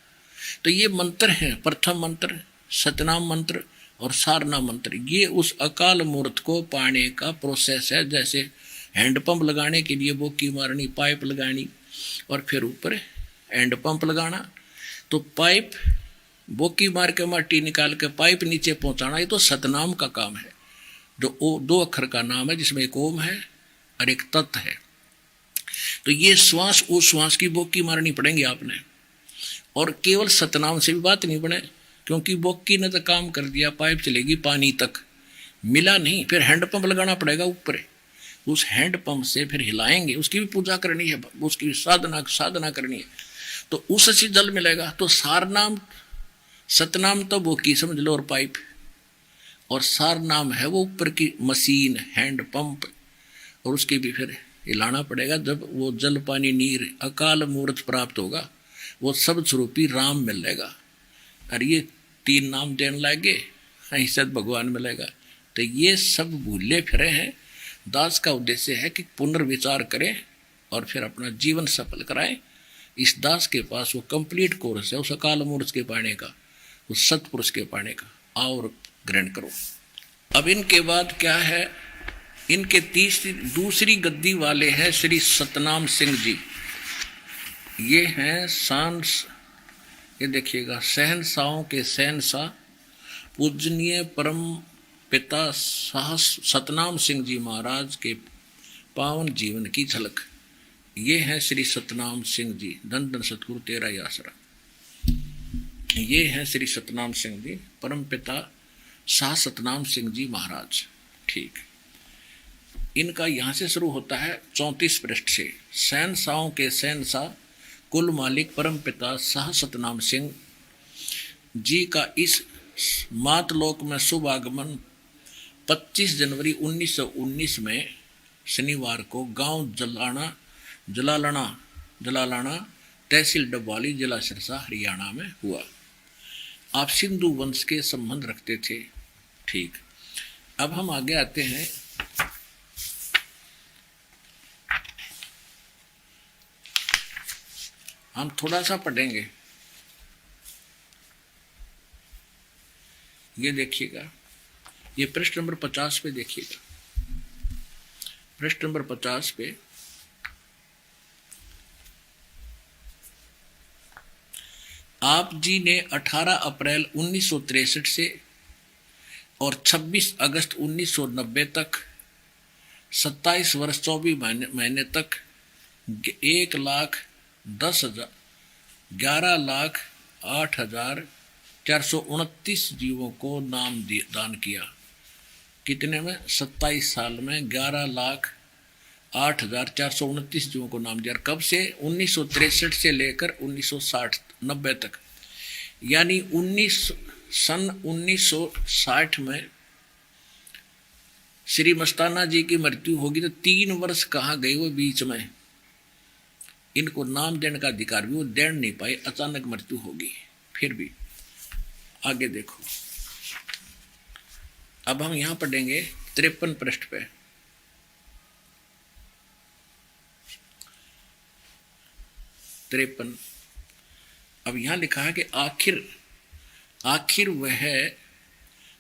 तो ये मंत्र है, प्रथम मंत्र सतनाम मंत्र और सारना मंत्र, ये उस अकाल मूर्त को पाने का प्रोसेस है। जैसे हैंड पंप लगाने के लिए बोकी मारनी, पाइप लगानी और फिर ऊपर हैंड पंप लगाना। तो पाइप बोकी मार के माटी निकाल के पाइप नीचे पहुंचाना, ये तो सतनाम का काम है, जो दो अक्षर का नाम है जिसमें एक ओम है और एक तत् है। तो ये श्वास उस श्वास की बोकी मारनी पड़ेंगी आपने, और केवल सतनाम से भी बात नहीं बने, क्योंकि बोकी ने तो काम कर दिया, पाइप चलेगी पानी तक, मिला नहीं, फिर हैंडपंप लगाना पड़ेगा ऊपर, उस हैंडपंप से फिर हिलाएंगे, उसकी भी पूजा करनी है, उसकी भी साधना करनी है, तो उससे जल मिलेगा। तो सार नाम सतनाम तो बोकी समझ लो और पाइप, और सार नाम है वो ऊपर की मशीन हैंडपंप, और उसकी भी फिर हिलाना पड़ेगा। जब वो जल पानी नीर अकाल मूर्त प्राप्त होगा, वो सब स्वरूपी राम मिलेगा, और ये 3 नाम देने लगे ऐसा भगवान मिलेगा। तो ये सब भूले फिरे हैं। दास का उद्देश्य है कि पुनर्विचार करें और फिर अपना जीवन सफल कराएं। इस दास के पास वो कंप्लीट कोर्स है, उस अकाल मूर्त के पाने का, उस सतपुरुष के पाने का, आओ और ग्रहण करो। अब इनके बाद क्या है, इनके दूसरी गद्दी वाले हैं श्री सतनाम सिंह जी। ये हैं ये देखिएगा शहनशाहों के शहनशाह पूजनीय परम पिता सतनाम सिंह जी महाराज के पावन जीवन की झलक। ये हैं श्री सतनाम सिंह जी, धन धन सतगुरु तेरा ही आसरा। ये हैं श्री सतनाम सिंह जी, परम पिता शाह सतनाम सिंह जी महाराज। ठीक, इनका यहां से शुरू होता है 34 पृष्ठ से। शहनशाहों के शहनशाह कुल मालिक परम पिता शाह सतनाम सिंह जी का इस मातलोक में शुभ आगमन 25 जनवरी 1919 में शनिवार को गांव जलालाना तहसील डबवाली जिला सिरसा हरियाणा में हुआ। आप सिंधु वंश के संबंध रखते थे। ठीक, अब हम आगे आते हैं। हम थोड़ा सा पढ़ेंगे, ये देखिएगा, ये पृष्ठ नंबर 50 पे देखिएगा। पृष्ठ नंबर 50 पे आप जी ने 18 अप्रैल 1963 से और 26 अगस्त 1990 तक 27 वर्ष 24 महीने तक 11,08,429 जीवों को नाम दान किया। कितने में? 27 साल में 11,08,429 जीवों को नाम दिया। कब से? 1963 से लेकर 1960-90 तक, यानी 1960 में श्री मस्ताना जी की मृत्यु होगी, तो 3 वर्ष कहाँ गए वो बीच में। इनको नाम देने का अधिकार भी वो दे नहीं पाए, अचानक मृत्यु होगी। फिर भी आगे देखो, अब हम यहां पढ़ेंगे 53 पृष्ठ पे। 53, अब यहां लिखा है कि आखिर वह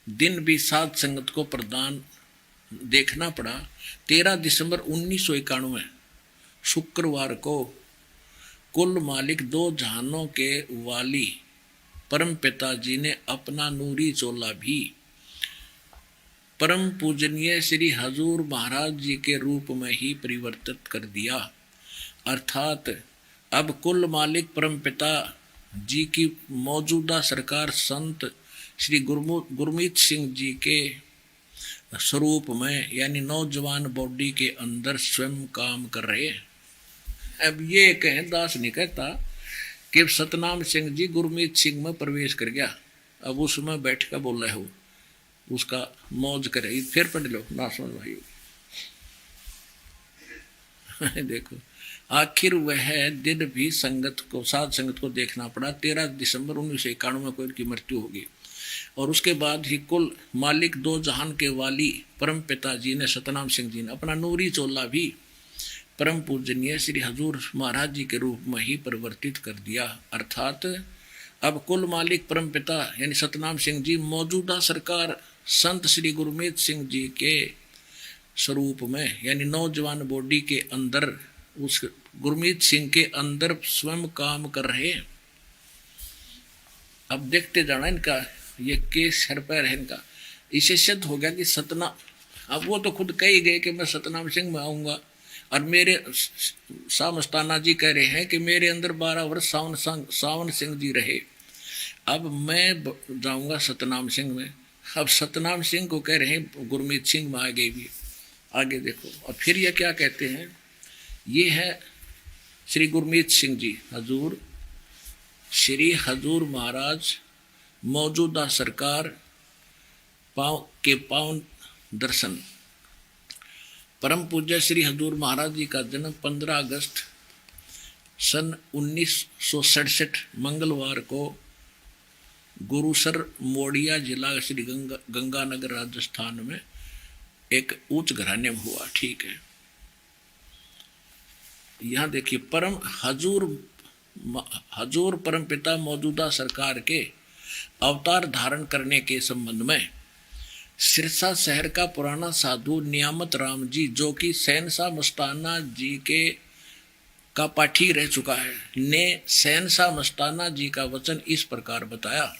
दिन भी साध संगत को प्रदान देखना पड़ा। 13 दिसंबर 1991 शुक्रवार को कुल मालिक 2 जहानों के वाली परम पिताजी ने अपना नूरी चोला भी परम पूजनीय श्री हजूर महाराज जी के रूप में ही परिवर्तित कर दिया। अर्थात अब कुल मालिक परम पिता जी की मौजूदा सरकार संत श्री गुरमीत सिंह जी के स्वरूप में, यानी नौजवान बॉडी के अंदर स्वयं काम कर रहे हैं। अब ये कहें, दास नहीं कहता कि सतनाम सिंह जी गुरमीत सिंह में प्रवेश कर गया, अब उसमें बैठ कर बोल रहे हो, उसका मौज करे। फिर पढ़ लो ना, समझ भाई। देखो, आखिर वह दिन भी साध संगत को देखना पड़ा। 13 दिसंबर 1991 को इनकी मृत्यु होगी, और उसके बाद ही कुल मालिक 2 जहान के वाली परम पिताजी ने, सतनाम सिंह जी ने, अपना नूरी चोला भी परम पूजनीय श्री हजूर महाराज जी के रूप में ही परिवर्तित कर दिया। अर्थात अब कुल मालिक परम पिता यानी सतनाम सिंह जी मौजूदा सरकार संत श्री गुरमीत सिंह जी के स्वरूप में, यानी नौजवान बॉडी के अंदर, उस गुरमीत सिंह के अंदर स्वयं काम कर रहे हैं। अब देखते जाना इनका ये केस सर पैर है इनका। इसे सिद्ध हो गया कि सतना, अब वो तो खुद कह ही गए कि मैं सतनाम सिंह में आऊंगा, और मेरे शाह मस्ताना जी कह रहे हैं कि मेरे अंदर 12 वर्ष सावन सिंह जी रहे, अब मैं जाऊंगा सतनाम सिंह में। अब सतनाम सिंह को कह रहे हैं गुरमीत सिंह में आगे भी। आगे देखो, और फिर ये क्या कहते हैं, ये है श्री गुरमीत सिंह जी हजूर, श्री हजूर महाराज मौजूदा सरकार पावन दर्शन। परम पूज्य श्री हजूर महाराज जी का जन्म 15 अगस्त सन 1967 मंगलवार को गुरुसर मोड़िया जिला श्री गंगानगर राजस्थान में एक उच्च घराने में हुआ। ठीक है, यहां देखिए, परम हजूर परम पिता मौजूदा सरकार के अवतार धारण करने के संबंध में सिरसा शहर का पुराना साधु नियामत राम जी, जो कि शहनशाह मस्ताना जी के का पाठी रह चुका है, ने शहनशाह मस्ताना जी का वचन इस प्रकार बताया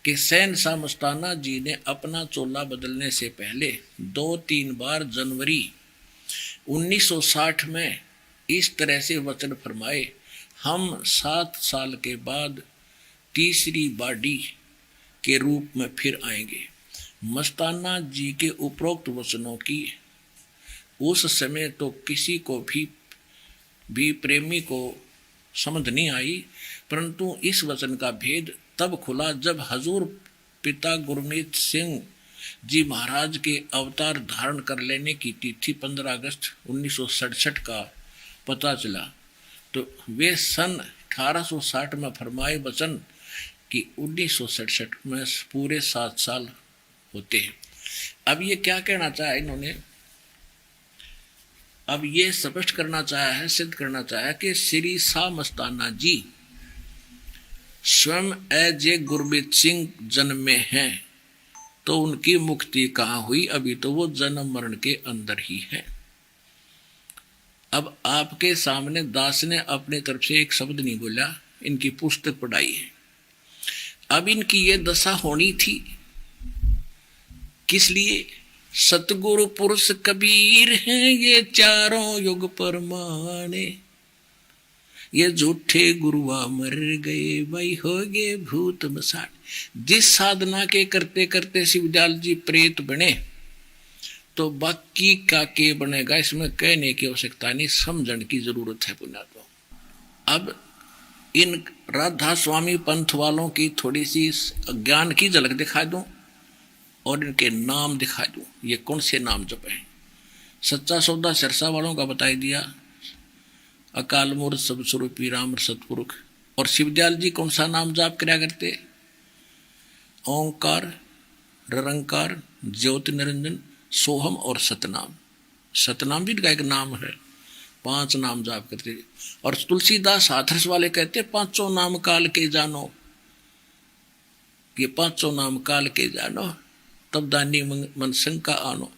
कि शहनशाह मस्ताना जी ने अपना चोला बदलने से पहले 2-3 बार जनवरी 1960 में इस तरह से वचन फरमाए, हम 7 साल के बाद तीसरी बाडी के रूप में फिर आएंगे। मस्ताना जी के उपरोक्त वचनों की उस समय तो किसी को भी प्रेमी को समझ नहीं आई, परंतु इस वचन का भेद तब खुला जब हजूर पिता गुरमीत सिंह जी महाराज के अवतार धारण कर लेने की तिथि 15 अगस्त 1967 का पता चला। तो वे सन 1860 में फरमाए वचन कि 1967 में पूरे 7 साल होते हैं। अब ये क्या कहना चाहा इन्होंने, अब ये स्पष्ट करना चाहा है, सिद्ध करना चाहा कि श्री शाह मस्ताना जी स्वयं ए गुरमीत सिंह जन्म में हैं, तो उनकी मुक्ति कहाँ हुई, अभी तो वो जन्म मरण के अंदर ही है। अब आपके सामने दास ने अपने तरफ से एक शब्द नहीं बोला, इनकी पुस्तक पढ़ाई है। अब इनकी ये दशा होनी थी, किस लिए? सतगुरु पुरुष कबीर हैं ये चारों युग परमाने, ये झूठे गुरुआ मर गए भाई हो गए भूत मसान। जिस साधना के करते करते शिवदयाल जी प्रेत बने, तो बाकी का के बनेगा, इसमें कहने की आवश्यकता नहीं, समझने की जरूरत है पुण्यात्मा। अब इन राधा स्वामी पंथ वालों की थोड़ी सी ज्ञान की झलक दिखा दूं और इनके नाम दिखा दूं, ये कौन से नाम जप हैं। सच्चा सौदा सिरसा वालों का बताई दिया, अकाल मूर्त सब स्वरूपी राम सतपुरुष। और शिवदयाल जी कौन सा नाम जाप कराया करते? ओंकार, निरंकार, ज्योति निरंजन, सोहम और सतनाम। सतनाम भी इनका एक नाम है, 5 नाम जाप करते। और तुलसीदास हाथरस वाले कहते 5 नाम काल के जानो, ये 5 नाम काल के जानो तब दानी मन शंका आनो।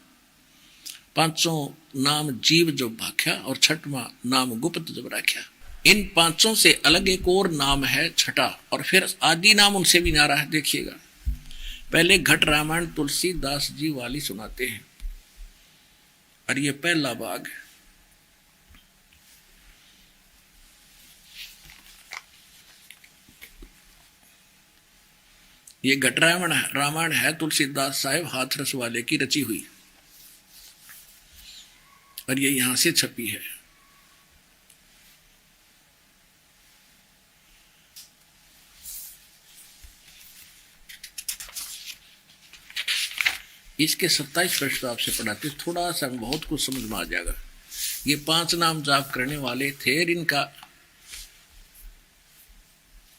5 नाम जीव जो भाख्या और 6वां नाम गुप्त जब राख्या। इन 5 से अलग एक और नाम है छठा, और फिर आदि नाम उनसे भी नारा है। देखिएगा, पहले घट रामायण तुलसीदास जी वाली सुनाते हैं, और ये पहला भाग। ये घट रामायण है तुलसीदास साहिब हाथरस वाले की रची हुई, और ये यहां से छपी है। इसके 27 पृष्ठ आपसे पढ़ाते, थोड़ा सा बहुत कुछ समझ में आ जाएगा। ये 5 नाम जाप करने वाले थे, इनका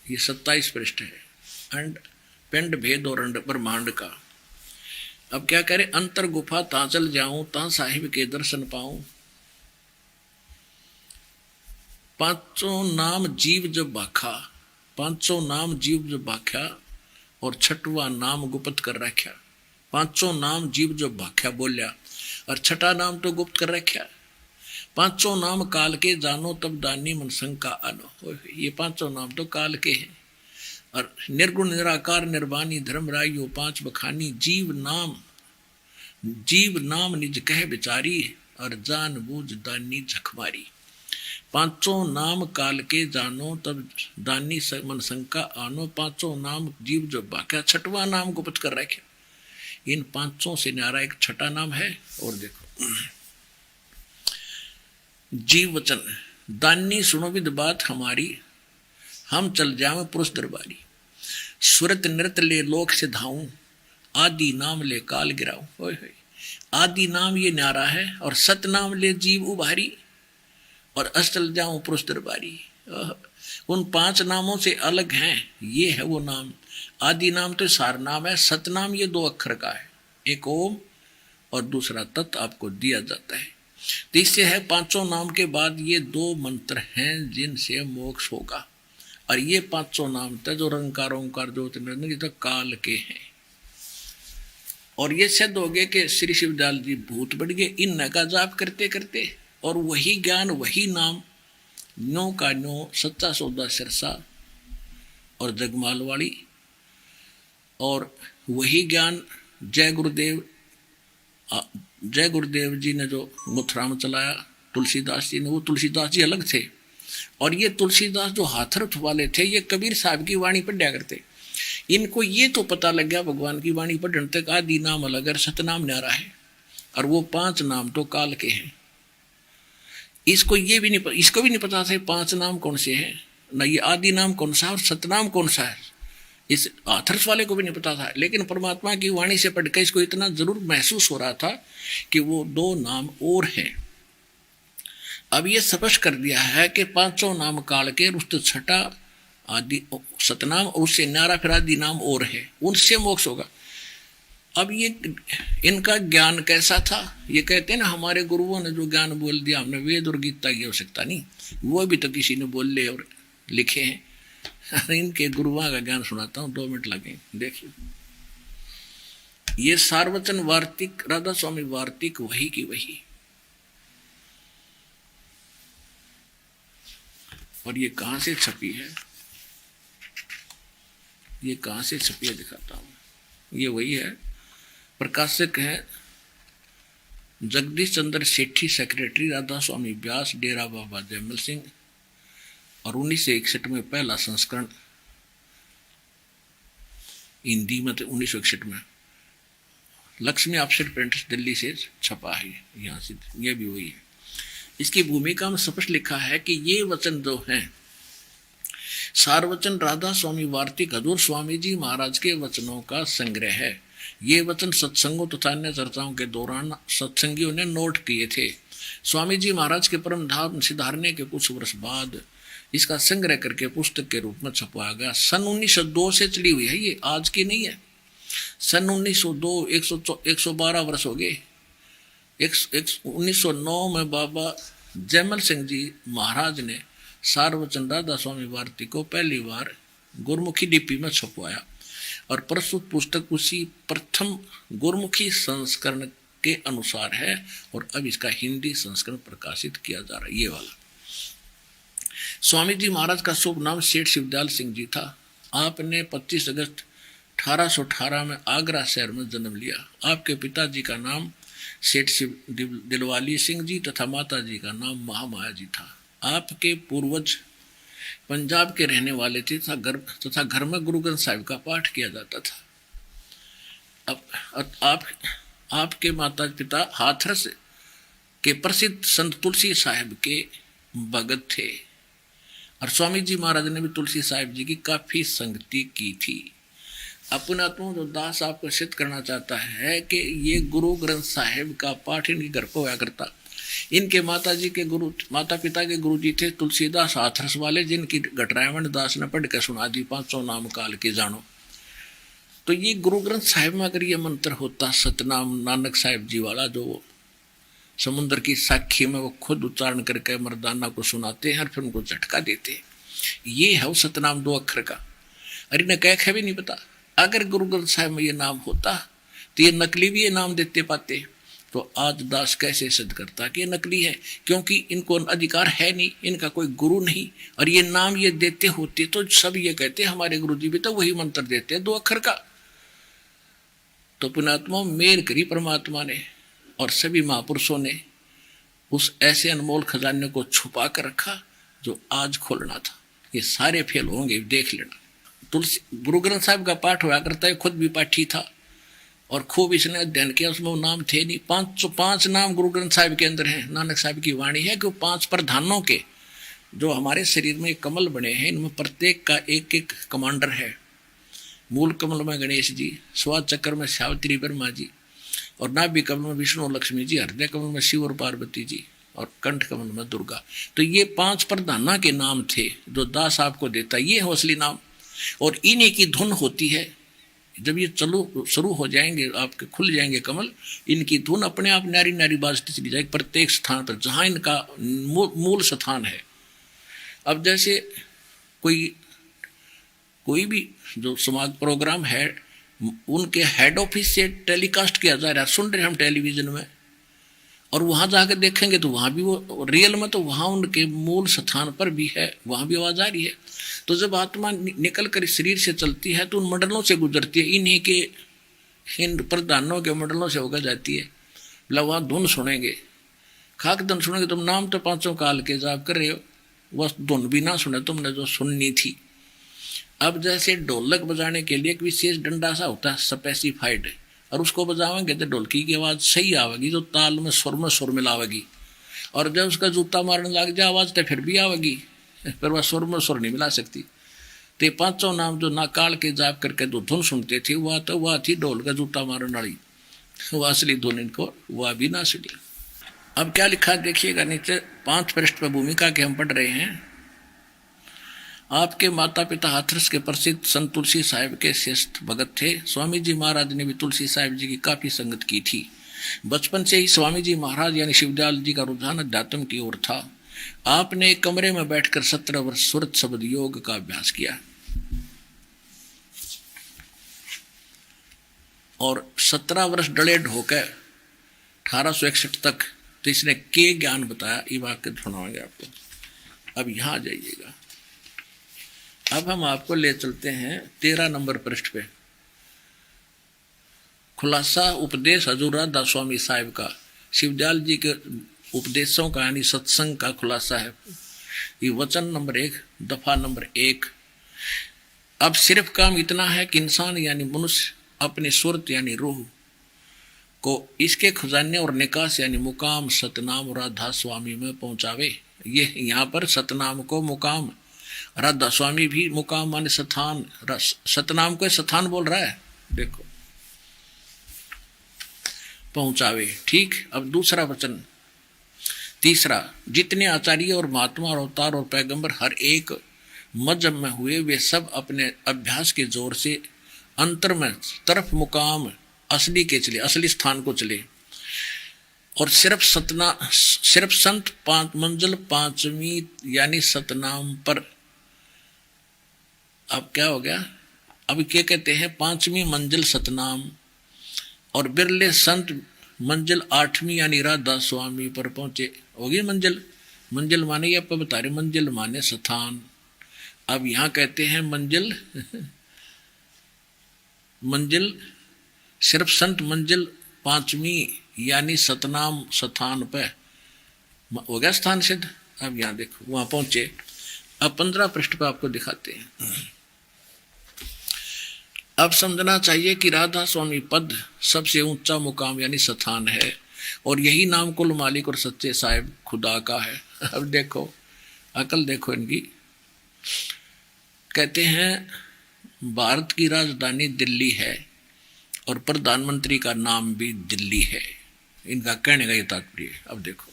ये 27 पृष्ठ है। अंड पिंड भेद और अंड ब्रह्मांड का। अब क्या करें, अंतर गुफा ता चल जाऊं, ता साहिब के दर्शन पाऊं। 5 नाम जीव जब भाखा, 5 नाम जीव जब भाख्या, और 6वां नाम गुप्त कर रखा। 5 नाम जीव जब भाख्या बोलिया, और 6ठा नाम तो गुप्त कर रखा। 5 नाम काल के जानो तब दानी मन शंका आनो। ये 5 नाम तो काल के हैं, और निर्गुण निराकार निर्वाणी धर्मरायो पांच बखानी जीव नाम निज कह बिचारी और जान बूझ दानी झखमारी। पांचों नाम काल के जानो तब दानी मन शंका आनो। पांचों नाम जीव जो बाका छठवां नाम गुप्त कर रखे। इन पांचों से न्यारा एक छठा नाम है। और देखो जीव वचन दानी सुनो विद बात हमारी हम चल जावे पुरुष दरबारी। सुरत नृत ले लोक से धाऊं आदि नाम ले काल गिराऊं। ओए होए आदि नाम ये न्यारा है और सत नाम ले जीव उभारी और अस्तल जाऊं पुरुष दरबारी। उन पांच नामों से अलग हैं ये है वो नाम। आदि नाम तो सार नाम है, सतनाम ये दो अक्षर का है, एक ओम और दूसरा तत् आपको दिया जाता है। तो इससे है पांचों नाम के बाद ये दो मंत्र हैं जिनसे मोक्ष होगा। और ये पांचों नाम थे जो रंकार ओंकार ज्योत तो काल के हैं। और ये सिद्ध हो गए कि श्री शिवदयाल जी भूत बढ़ गए इन का जाप करते करते, और वही ज्ञान वही नाम नो का नो सच्चा सौदा सिरसा और जगमालवाड़ी, और वही ज्ञान जय गुरुदेव जी ने जो मथुरा में चलाया तुलसीदास जी ने, वो तुलसीदास जी अलग थे। और ये तुलसीदास जो हाथरथ वाले थे ये कबीर साहब की वाणी पढ़ा करते। इनको ये तो पता लग गया भगवान की वाणी पढ़ने तक आदि नाम अलग है सतनाम न्यारा है, और वो पांच नाम तो काल के हैं। इसको भी नहीं पता था पांच नाम कौन से हैं, न ये आदि नाम कौन सा और सतनाम कौन सा है, इस हाथरस वाले को भी नहीं पता था। लेकिन परमात्मा की वाणी से पढ़कर इसको इतना जरूर महसूस हो रहा था कि वो दो नाम और हैं। अब ये स्पष्ट कर दिया है कि पांचों नाम काल के रुष्ट छठा आदि सतनाम और उससे न्यारा फिर आदि नाम और है, उनसे मोक्ष होगा। अब ये इनका ज्ञान कैसा था, ये कहते हैं ना हमारे गुरुओं ने जो ज्ञान बोल दिया हमने वेद और गीता की आवश्यकता नहीं, वो भी तो किसी ने बोल ले और लिखे हैं। इनके गुरुओं का ज्ञान सुनाता हूँ, 2 मिनट लगे देखिए। ये सार्वचन वार्तिक राधा स्वामी वार्तिक वही की वही, और ये कहां से छपी है, ये कहां से छपी है दिखाता हूं। ये वही है, प्रकाशक है जगदीश चंद्र सेठी, सेक्रेटरी राधा स्वामी व्यास, डेरा बाबा जयमल सिंह, और 1961 में पहला संस्करण हिंदी में, 1961 में लक्ष्मी ऑफसेट प्रिंटर्स दिल्ली से छपा है, यहाँ से ये भी वही है। इसकी भूमिका में स्पष्ट लिखा है कि ये वचन जो हैं सारवचन राधा स्वामी वार्तिक हजूर स्वामी जी महाराज के वचनों का संग्रह है। ये वचन सत्संगों तथा अन्य चर्चाओं के दौरान सत्संगियों ने नोट किए थे। स्वामी जी महाराज के परम धाम सिधारने के कुछ वर्ष बाद इसका संग्रह करके पुस्तक के रूप में छपवाया गया। सन 1902 से चली हुई है, ये आज की नहीं है। सन 1902 112 वर्ष हो गए। 1909 में बाबा जयमल सिंह जी महाराज ने सारवचन राधा स्वामी वार्तिक को पहली बार गुरमुखी लिपि में छपवाया, और प्रस्तुत पुस्तक उसी प्रथम गुरमुखी संस्करण के अनुसार है, और अब इसका हिंदी संस्करण प्रकाशित किया जा रहा है, ये वाला। स्वामी जी महाराज का शुभ नाम सेठ शिवदयाल सिंह जी था। आपने 25 अगस्त 1818 में आगरा शहर में जन्म लिया। आपके पिताजी का नाम सेठ शिव दिलवाली सिंह जी तथा माता जी का नाम महामाया जी था। आपके पूर्वज पंजाब के रहने वाले थे तथा घर में गुरु ग्रंथ साहिब का पाठ किया जाता था। अब आपके माता पिता हाथरस के प्रसिद्ध संत तुलसी साहिब के भगत थे, और स्वामी जी महाराज ने भी तुलसी साहिब जी की काफी संगति की थी। अपने आत्मा जो दास आपको सिद्ध करना चाहता है कि ये गुरु ग्रंथ साहिब का पाठ इनके घर पर हुआ करता। इनके माता पिता के गुरु जी थे तुलसीदास हाथरस वाले, जिनकी घटरावण दास ने पढ़ के सुना दी, 500 नाम काल के जानो। तो ये गुरु ग्रंथ साहिब में अगर ये मंत्र होता सतनाम नानक साहिब जी वाला, जो समुद्र की साखी में वो खुद उच्चारण करके मर्दाना को सुनाते हैं और फिर उनको झटका देते हैं, ये है वो सतनाम 2 अक्षर का। अरे न कह भी नहीं पता। अगर गुरु ग्रंथ साहिब में ये नाम होता तो ये नकली भी ये नाम देते पाते, तो आज दास कैसे सिद्ध करता कि ये नकली है, क्योंकि इनको अधिकार है नहीं, इनका कोई गुरु नहीं। और ये नाम ये देते होते तो सब ये कहते हमारे गुरु जी भी तो वही मंत्र देते हैं 2 अक्षर का। तो पुण्यात्मा मेर करी परमात्मा ने और सभी महापुरुषों ने उस ऐसे अनमोल खजाने को छुपा कर रखा जो आज खोलना था। ये सारे फेल होंगे, देख लेना। तुलसी गुरु ग्रंथ साहिब का पाठ हुआ करता है, खुद भी पाठी था और खूब इसने अध्ययन किया। उसमें वो नाम थे नहीं, 505 नाम गुरु ग्रंथ साहिब के अंदर है। नानक साहिब की वाणी है कि 5 प्रधानों के जो हमारे शरीर में कमल बने हैं, इनमें प्रत्येक का एक एक कमांडर है। मूल कमल में गणेश जी, स्वाद चक्र में सावित्री ब्रह्मा जी, और नाभि कमल में विष्णु और लक्ष्मी जी, हृदय कमल में शिव और पार्वती जी, और कंठ कमल में दुर्गा। तो ये 5 प्रधाना के नाम थे जो दास आपको देता। ये है असली नाम, और इन्हीं की धुन होती है। जब ये चलो शुरू हो जाएंगे, आपके खुल जाएंगे कमल, इनकी धुन अपने आप नारी नारी बाजती चली जाएगी प्रत्येक स्थान पर जहां इनका मूल स्थान है। अब जैसे कोई भी जो समाज प्रोग्राम है, उनके हेड ऑफिस से टेलीकास्ट किया जा रहा है, सुन रहे हम टेलीविजन में, और वहां जाकर देखेंगे तो वहां भी वो रियल में, तो वहां उनके मूल स्थान पर भी है, वहां भी आवाज आ रही है। तो जब आत्मा निकल कर शरीर से चलती है तो उन मंडलों से गुजरती है, इन्हीं के इन प्रधानों के मंडलों से होकर जाती है। मतलब वहां धुन सुनेंगे, खाक धुन सुनेंगे। तुम नाम तो 5 काल के जाप कर रहे हो, वह धुन भी ना सुने तुमने जो सुननी थी। अब जैसे ढोलक बजाने के लिए एक विशेष डंडा सा होता है स्पेसिफाइड, और उसको बजावेंगे तो ढोलकी की आवाज सही आवेगी, जो ताल में सुर मिलावेगी। और जब उसका जूता मारने लग जाए आवाज तो फिर भी आवेगी, पर वह सुर में सुर नहीं मिला सकती। तो ये 5 नाम जो नाकाल के जाप करके जो धुन सुनते थे, वह थी ढोल का जूता मारने वाली, वह असली धुन इनको वह भी ना सुनी। अब क्या लिखा देखिएगा नीचे 5 पृष्ठ पर भूमिका के हम पढ़ रहे हैं। आपके माता पिता हाथरस के प्रसिद्ध संत तुलसी साहिब के श्रेष्ठ भगत थे। स्वामी जी महाराज ने भी तुलसी साहिब जी की काफी संगत की थी। बचपन से ही स्वामी जी महाराज यानी शिवदयाल जी का रुझान अध्यात्म की ओर था। आपने एक कमरे में बैठकर 17 वर्ष सुरत शब्द योग का अभ्यास किया और 17 वर्ष डले ढोकर 1861 तक तो इसने के ज्ञान बताया। ये वाक्य सुनाएंगे आपको। अब यहां आ जाइएगा। अब हम आपको ले चलते हैं 13 नंबर पृष्ठ पे। खुलासा उपदेश हजूर दास स्वामी साहिब का, शिवदयाल जी के उपदेशों का यानी सत्संग का खुलासा है। ये वचन नंबर 1 दफा नंबर 1। अब सिर्फ काम इतना है कि इंसान यानी मनुष्य अपनी सुरत यानी रूह को इसके खजाने और निकास यानी मुकाम सतनाम राधा स्वामी में पहुंचावे। ये यहाँ पर सतनाम को मुकाम, राधा स्वामी भी मुकाम माने स्थान, सतनाम को स्थान बोल रहा है, देखो पहुंचावे। ठीक। अब दूसरा वचन 3, जितने आचार्य और महात्मा और अवतार और पैगंबर हर एक मजहब में हुए, वे सब अपने अभ्यास के जोर से अंतर में तरफ मुकाम असली के चले, असली स्थान को चले। और सिर्फ संत 5 मंजिल 5वीं यानी सतनाम पर। अब क्या हो गया? अब क्या कहते हैं 5वीं मंजिल सतनाम, और बिरले संत मंजिल 8वीं यानी राधा स्वामी पर पहुंचे। होगी मंजिल, मंजिल माने ये आप बता रहे, मंजिल माने स्थान। अब यहां कहते हैं मंजिल सिर्फ संत मंजिल 5वीं यानी सतनाम स्थान पे हो गया स्थान सिद्ध। अब यहां देखो वहां पहुंचे। अब 15 पृष्ठ पे आपको दिखाते हैं। अब समझना चाहिए कि राधा स्वामी पद सबसे ऊंचा मुकाम यानी स्थान है, और यही नाम कुल मालिक और सच्चे साहिब खुदा का है। अब देखो अकल देखो इनकी। कहते हैं भारत की राजधानी दिल्ली है और प्रधानमंत्री का नाम भी दिल्ली है। इनका कहने का ये तात्पर्य। अब देखो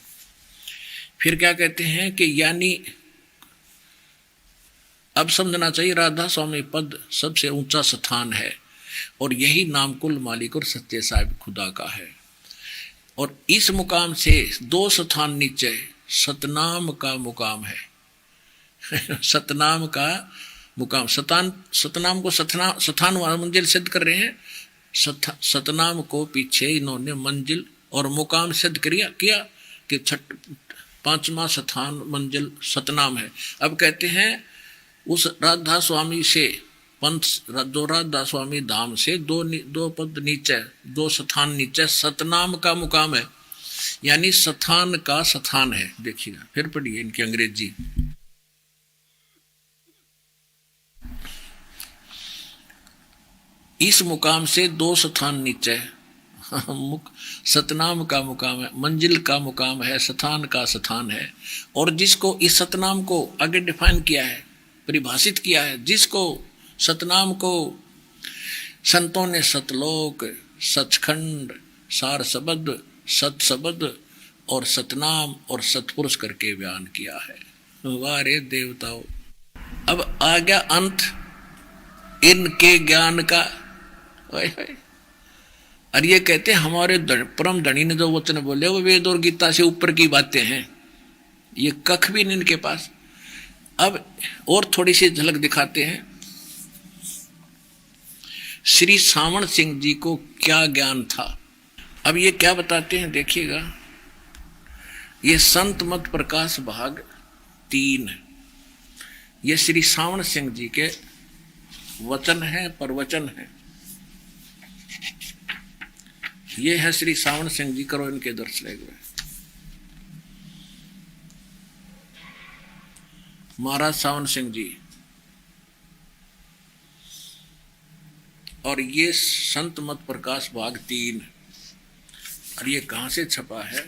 फिर क्या कहते हैं कि यानी अब समझना चाहिए राधा स्वामी पद सबसे ऊंचा स्थान है और यही नाम कुल मालिक और सच्चे साहिब खुदा का है। और इस मुकाम से 2 स्थान नीचे सतनाम का मुकाम है। सतनाम का मुकाम, सतनाम को स्थान मंजिल सिद्ध कर रहे हैं। सतनाम को पीछे इन्होंने मंजिल और मुकाम सिद्ध किया कि पांचवा स्थान मंजिल सतनाम है। अब कहते हैं उस राधा स्वामी से पंथ जो राधा स्वामी धाम से दो पद नीचे, 2 स्थान नीचे सतनाम का मुकाम है, यानी स्थान का स्थान है। देखिएगा फिर पढ़िए इनकी अंग्रेजी। इस मुकाम से 2 स्थान नीचे सतनाम का मुकाम है, मंजिल का मुकाम है, स्थान का स्थान है। और जिसको इस सतनाम को आगे डिफाइन किया है, परिभाषित किया है, जिसको सतनाम को संतों ने सतलोक, सचखंड, सार शब्द, सत शब्द और सतनाम और सतपुरुष करके बयान किया है। वाह रे देवताओं। अब आ गया अंत इनके ज्ञान का। और ये कहते हैं हमारे परम धनी ने जो वचन बोले वो वेद और गीता से ऊपर की बातें हैं, ये कख भी नहीं इनके पास। अब और थोड़ी सी झलक दिखाते हैं श्री सावण सिंह जी को क्या ज्ञान था। अब ये क्या बताते हैं देखिएगा। ये संत मत प्रकाश भाग 3, ये श्री सावण सिंह जी के वचन है, प्रवचन है। ये है श्री सावण सिंह जी, करो इनके दर्शन एक बार। महाराज सावण सिंह जी, और ये संत मत प्रकाश भाग 3, और ये कहां से छपा है?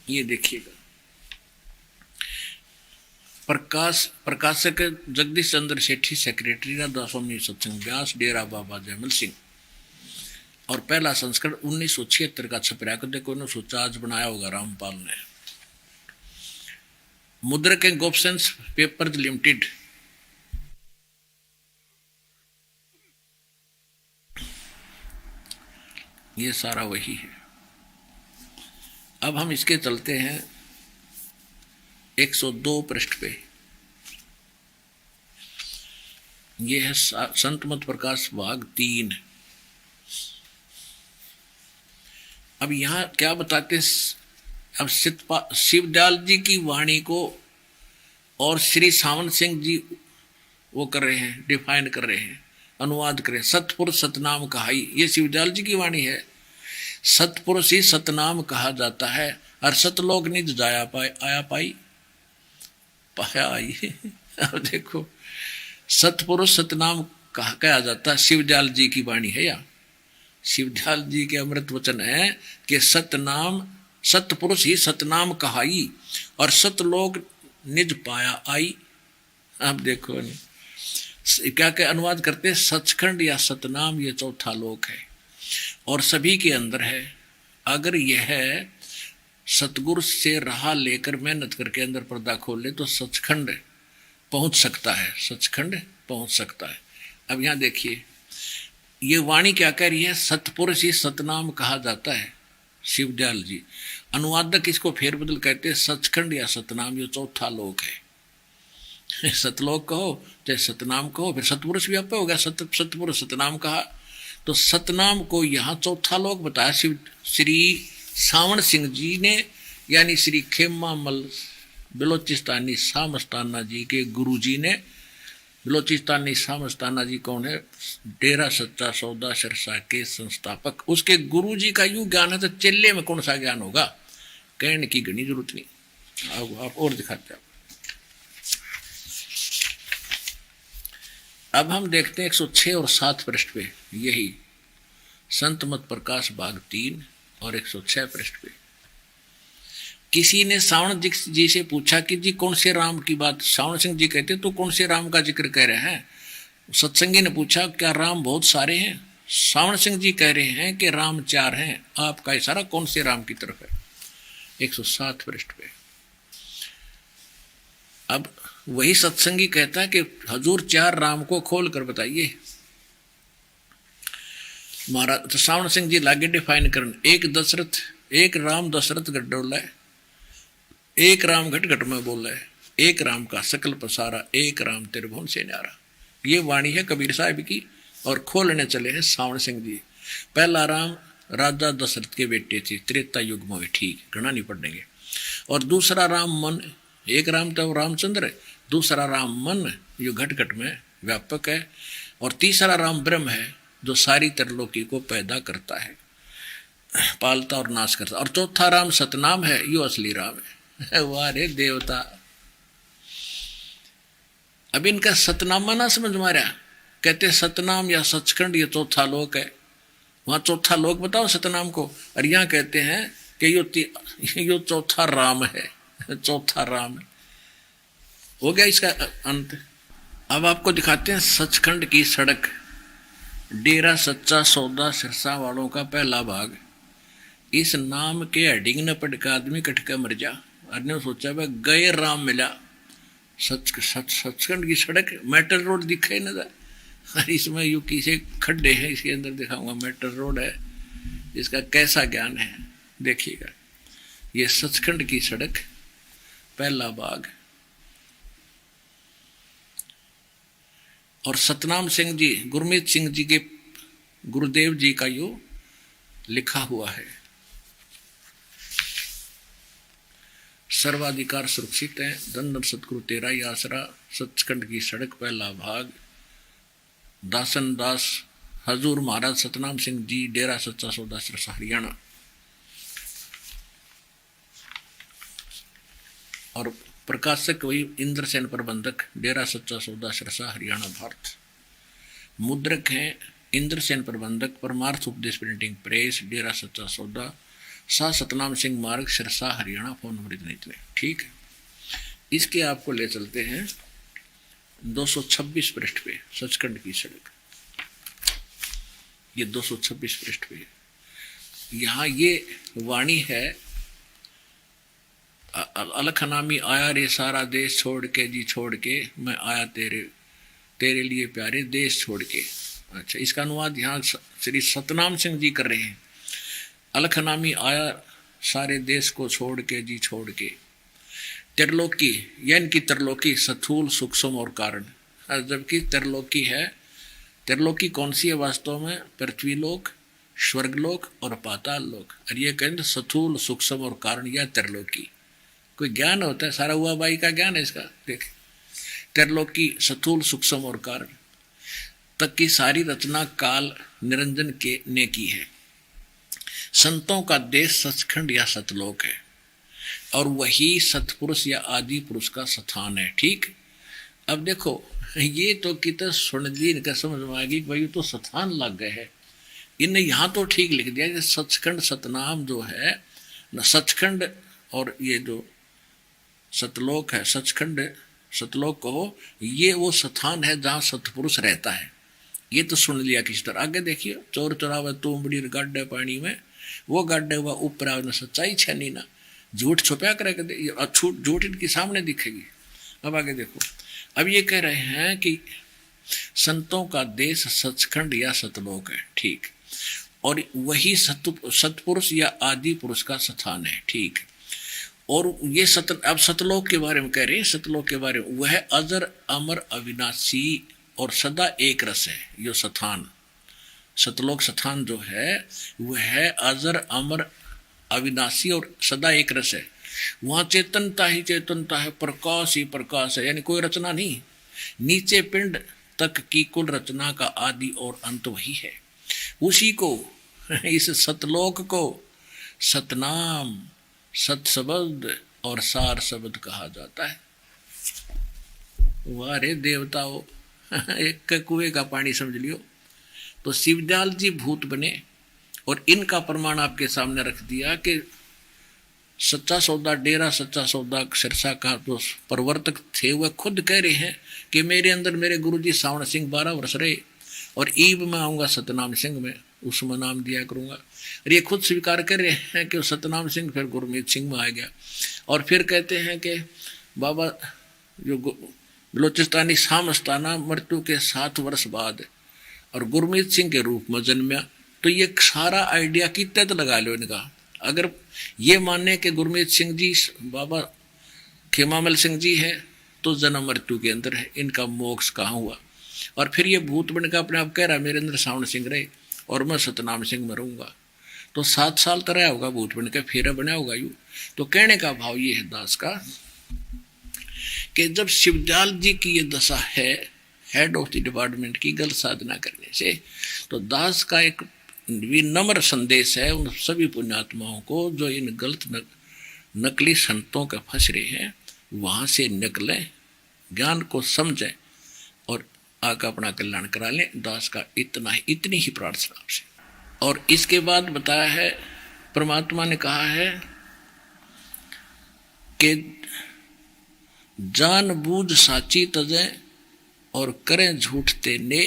ये देखिएगा, प्रकाशक जगदीश चंद्र सेठी, सेक्रेटरी राधा स्वामी सत्संग व्यास, डेरा बाबा जयमल सिंह। और पहला संस्करण 1976 का छपरा को देखो, 1950 बनाया होगा रामपाल ने। मुद्रक एंड गोपसंस पेपर्स लिमिटेड। ये सारा वही है। अब हम इसके चलते हैं 102 पृष्ठ पे। ये है संत मत प्रकाश भाग 3। अब यहां क्या बताते हैं? अब शिवदयाल जी की वाणी को और श्री सावण सिंह जी वो कर रहे हैं, डिफाइन कर रहे हैं, अनुवाद कर रहे हैं। सतपुरुष सतनाम कहाई, ये शिवदयाल जी की वाणी है। सतपुरुष ही सतनाम कहा जाता है, और सतलोक निज जाया पाए आया पाई पाया आई। अब देखो, सतपुरुष सतनाम कहा जाता है, शिवदयाल जी की वाणी है। या शिवदयाल जी के अमृत वचन है कि सतनाम, सतपुरुष ही सतनाम कहाई और सतलोक निज पाया आई। आप देखो क्या क्या अनुवाद करते हैं, सचखंड या सतनाम ये चौथा लोक है और सभी के अंदर है। अगर यह सतगुरु से राह लेकर मेहनत करके अंदर पर्दा खोल ले तो सचखंड पहुंच सकता है, सचखंड पहुंच सकता है। अब यहां देखिए, ये वाणी क्या कह रही है? सतपुरुष ही सतनाम कहा जाता है, शिवदयाल जी। अनुवादक इसको फेरबदल कहते हैं, सचखंड या सतनाम ये चौथा लोक है। सतलोक कहो चाहे सतनाम कहो, फिर सतपुरुष भी आप हो गया, सतपुरुष सतनाम कहा तो सतनाम को यहाँ चौथा लोक बताया श्री सावण सिंह जी ने, यानी श्री खेमा मल बलोचिस्तानी सामस्ताना जी के गुरु जी ने। बलोचिस्तानी सामस्ताना जी कौन है? डेरा सच्चा सौदा सिरसा के संस्थापक। उसके गुरु जी का यूं ज्ञान है तो चेले में कौन सा ज्ञान होगा? कहने की घनी जरूरत नहीं। आप और दिखाते हैं। अब हम देखते हैं 106 और 7 पृष्ठ पे, यही संत मत प्रकाश भाग 3 और 106 पृष्ठ पे। किसी ने सावण जी से पूछा कि जी कौन से राम की बात? सावण सिंह जी कहते तो कौन से राम का जिक्र कह रहे हैं? सत्संगी ने पूछा क्या राम बहुत सारे हैं? सावण सिंह जी कह रहे हैं कि राम 4 हैं। आपका इशारा कौन से राम की तरफ है? 107 पृष्ठ पे। अब वही सत्संगी कहता है कि हजूर 4 राम को खोल कर बताइए। महाराज तो सावण सिंह जी लागे डिफाइन करन, एक दशरथ, एक राम दशरथ गढ़ डोला है, एक राम घट घट में बोला है, एक राम का सकल पसारा, एक राम त्रिभुवन से न्यारा। ये वाणी है कबीर साहब की। और खोलने चले हैं सावण सिंह जी। पहला राम राजा दशरथ के बेटे थे, त्रेता युग में, ठीक, घना नहीं पढ़ेंगे। और दूसरा राम मन, एक राम तो रामचंद्र, दूसरा राम मन जो घट घट में व्यापक है। और तीसरा राम ब्रह्म है जो सारी त्रिलोकी को पैदा करता है, पालता और नाश करता। और चौथा राम सतनाम है, यो असली राम है। वाह रे देवता। अब इनका सतनामा ना समझ मारा, कहते सतनाम या सचखंड ये चौथा लोक है। वहां चौथा लोक बताओ सतनाम को, और यहां कहते हैं कि यो चौथा राम है, चौथा राम है। हो गया इसका अंत। अब आपको दिखाते हैं सचखंड की सड़क, डेरा सच्चा सौदा सिरसा वालों का पहला भाग। इस नाम के हेडिंग न पढ़ का आदमी कटका मर जा। अरे सोचा भाई गए राम मिला। सचखंड की सड़क, मेटल रोड दिखे न था। और इसमें यू किसे खड्डे हैं, इसके अंदर दिखाऊंगा मेटल रोड है। इसका कैसा ज्ञान है देखिएगा। ये सचखंड की सड़क पहला भाग। और सतनाम सिंह जी, गुरमीत सिंह जी के गुरुदेव जी का यो लिखा हुआ है। सर्वाधिकार सुरक्षित है, धन धन सतगुरु तेरा ही आसरा। सचखंड की सड़क पहला भाग। दासन दास हजूर महाराज सतनाम सिंह जी, डेरा सच्चा सौदा सिरसा हरियाणा। और प्रकाशक वही इंद्रसेन प्रबंधक, डेरा सच्चा सौदा सिरसा हरियाणा भारत। मुद्रक हैं इंद्रसेन प्रबंधक, परमार्थ उपदेश प्रिंटिंग प्रेस, डेरा सच्चा सौदा, शाह सतनाम सिंह मार्ग सिरसा हरियाणा। फोन नंबर इतने इतने, ठीक है। इसके आपको ले चलते हैं 226 पृष्ठ पे, सचखंड की सड़क। ये 226 पृष्ठ पे यहाँ ये वाणी है। अलखनामी आया रे सारा देश छोड़ के जी, छोड़ के मैं आया तेरे लिए प्यारे देश छोड़ के। अच्छा, इसका अनुवाद यहाँ श्री सतनाम सिंह जी कर रहे हैं। अलखनामी आया सारे देश को छोड़ के जी, छोड़ के त्रिलोकी, यानी कि त्रिलोकी स्थूल सूक्ष्म और कारण। जबकि त्रिलोकी है, त्रिलोकी कौन सी है वास्तव में? पृथ्वीलोक, स्वर्गलोक और पाताल लोक। और ये कहते स्थूल सूक्ष्म और कारण या त्रिलोकी। कोई ज्ञान होता है, सारा हुआ बाई का ज्ञान है इसका। देख, त्रिलोकी स्थूल सूक्ष्म और कारण तक की सारी रचना काल निरंजन के ने की है। संतों का देश सचखंड या सतलोक है, और वही सतपुरुष या आदि पुरुष का स्थान है। ठीक, अब देखो ये तो कितना सुन ली, इनका समझ में आ गई भाई तो स्थान लग गए है। इनने यहाँ तो ठीक लिख दिया कि सचखंड सतनाम जो है न, सचखंड और ये जो सतलोक है, सचखंड सतलोक को, ये वो स्थान है जहाँ सतपुरुष रहता है। ये तो सुन लिया किस तरह। आगे देखिए, चोर चोरावे तुमड़ी गाड्डे पानी में, वो गाड्डे हुआ ऊपर आवे, सच्चाई छनी ना, झूठ छुपा कर झूठ इनके सामने दिखेगी। अब आगे देखो, अब ये कह रहे हैं कि संतों का देश सचखंड या सतलोक है। ठीक, और वही सतपुरुष या आदि पुरुष का स्थान है। ठीक, और ये अब सतलोक के बारे में कह रहे हैं। सतलोक के बारे में, वह अजर अमर अविनाशी और सदा एक रस है। यो स्थान, सतलोक स्थान जो है वह है अजर अमर अविनाशी और सदा एक रस है। वहां चेतनता ही चेतनता है, प्रकाश ही प्रकाश है, यानी कोई रचना नहीं। नीचे पिंड तक की कुल रचना का आदि और अंत वही है। उसी को, इस सतलोक को सतनाम, सत शब्द और सार शब्द कहा जाता है। वाह रे देवताओं, एक कुएं का पानी समझ लियो। तो शिवदयाल जी भूत बने और इनका प्रमाण आपके सामने रख दिया कि सच्चा सौदा, डेरा सच्चा सौदा सिरसा का जो प्रवर्तक थे वह खुद कह रहे हैं कि मेरे अंदर मेरे गुरुजी सावण सिंह 12 वर्ष रहे, और ईब में आऊँगा सतनाम सिंह में, उसमें नाम दिया करूँगा। और ये खुद स्वीकार कर रहे हैं कि सतनाम सिंह फिर गुरमीत सिंह में आ गया। और फिर कहते हैं कि बाबा जो बलोचिस्तानी सामस्ताना मृत्यु के 7 वर्ष बाद और गुरमीत सिंह के रूप में जन्मा। तो ये सारा आइडिया की तहत लगा लो इनका। अगर ये माने कि गुरमीत सिंह जी बाबा खेमामल सिंह जी है, तो जन्म मृत्यु के अंदर है, इनका मोक्ष कहाँ हुआ? और फिर ये भूत बन का अपने आप कह रहा मेरे अंदर सावण सिंह रहे और मैं सतनाम सिंह में रहूंगा। तो 7 साल तो रहा होगा भूत बन के, फिर बना होगा यू। तो कहने का भाव ये है दास का कि जब शिवदयाल जी की ये दशा है हेड ऑफ द डिपार्टमेंट की गलत साधना करने से, तो दास का एक विनम्र संदेश है उन सभी पुण्यात्माओं को जो इन गलत नकली संतों के फंस रहे हैं, वहां से निकलें, ज्ञान को समझें और आगे अपना कल्याण करा लें। दास का इतनी ही प्रार्थना से। और इसके बाद बताया है परमात्मा ने कहा है कि जानबूझ साची तजे और करें झूठ ते ने,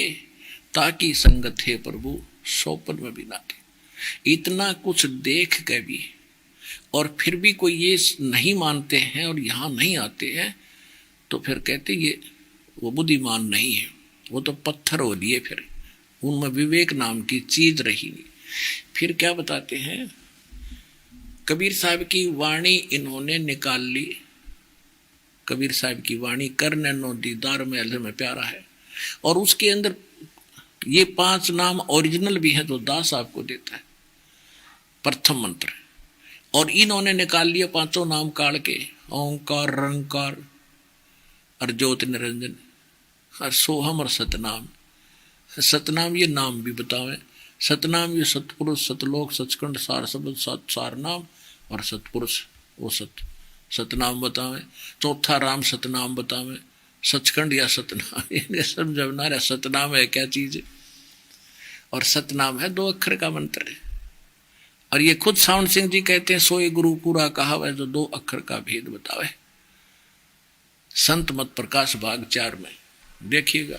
ताकि संगत है प्रभु सोपन में भी ना थे। इतना कुछ देख के भी और फिर भी कोई ये नहीं मानते हैं और यहाँ नहीं आते हैं, तो फिर कहते ये वो बुद्धिमान नहीं है, वो तो पत्थर हो लिए, फिर उनमें विवेक नाम की चीज रही नहीं। फिर क्या बताते हैं, कबीर साहब की वाणी इन्होंने निकाल ली। कबीर साहब की वाणी करने नो दीदार में अल्लाह में प्यारा है, और उसके अंदर ये 5 नाम ओरिजिनल भी है जो दास आपको देता है, प्रथम मंत्र। और इन्होंने निकाल लिया 5 नाम काल के, ओंकार, रंकार और ज्योति निरंजन और सोहम और सतनाम। सतनाम ये नाम भी बतावे, सतनाम ये सतपुरुष, सतलोक, सचखंड, सार शब्द, सार नाम और सतपुरुष वो सतनाम बतावे। चौथा राम सतनाम बतावे, सचखंड या सतनाम, इन्हें समझना रहा सतनाम है क्या चीज है। और सतनाम है 2 अक्षर का मंत्र है। और ये खुद सावण सिंह जी कहते हैं, सोए गुरु पूरा कहा वह जो 2 अक्षर का भेद बतावे। संत मत प्रकाश भाग 4 में देखिएगा,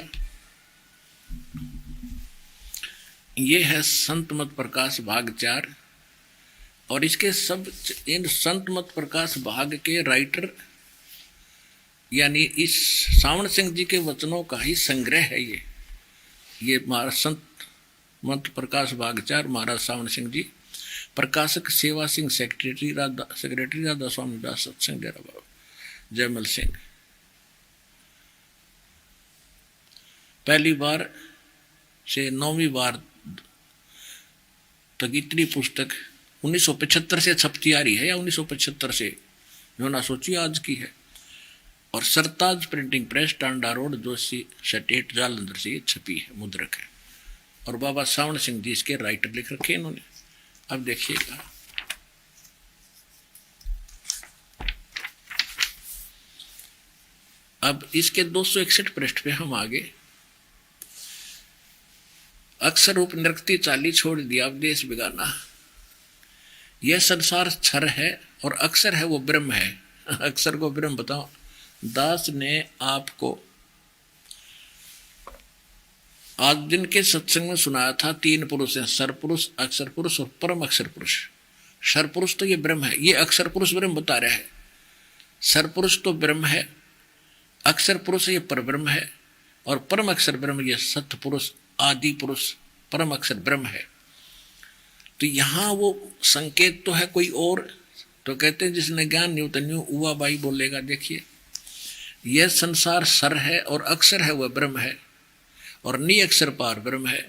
ये है संत मत प्रकाश भाग 4। और इसके सब इन संत मत प्रकाश भाग के राइटर यानी इस सावण सिंह जी के वचनों का ही संग्रह है ये महाराज संत मत प्रकाश भाग 4 महाराज सावण सिंह जी, प्रकाशक सेवा सिंह, सेक्रेटरी राधा स्वामी दास सत्संग डेरा बाबा जयमल सिंह। पहली बार से 9वीं बार तक इतनी पुस्तक 1975 से छपती आ रही है, या 1975 से जो ना सोचिए आज की है। और Sartaj printing press, Tanda road, Joshi state, Jalandhar से ये छपी है, मुद्रक है। और बाबा सावण सिंह जी इसके राइटर लिख रखे इन्होंने। अब देखिएगा, अब इसके 261 पृष्ठ पे हम आगे। अक्षर रूप निरक्ति चाली छोड़ दिया अब देश बिगाना। यह संसार क्षर है और अक्षर है वो ब्रह्म है। अक्षर को ब्रह्म बताओ। दास ने आपको आज दिन के सत्संग में सुनाया था 3 पुरुष हैं, सर पुरुष, अक्षर पुरुष और परम अक्षर पुरुष। सर पुरुष तो ये ब्रह्म है, ये अक्षर पुरुष ब्रह्म बता रहा है। सर पुरुष तो ब्रह्म है, अक्षर पुरुष ये पर ब्रह्म है, और परम अक्षर ब्रह्म ये सत्य पुरुष, आदि पुरुष, परम अक्षर ब्रह्म है। तो यहां वो संकेत तो है कोई और। तो कहते हैं जिसने ज्ञान न्यूतन्यू उवा बाई बोलेगा। देखिए, यह संसार सर है और अक्षर है वह ब्रह्म है, और नी अक्षर पार ब्रह्म है।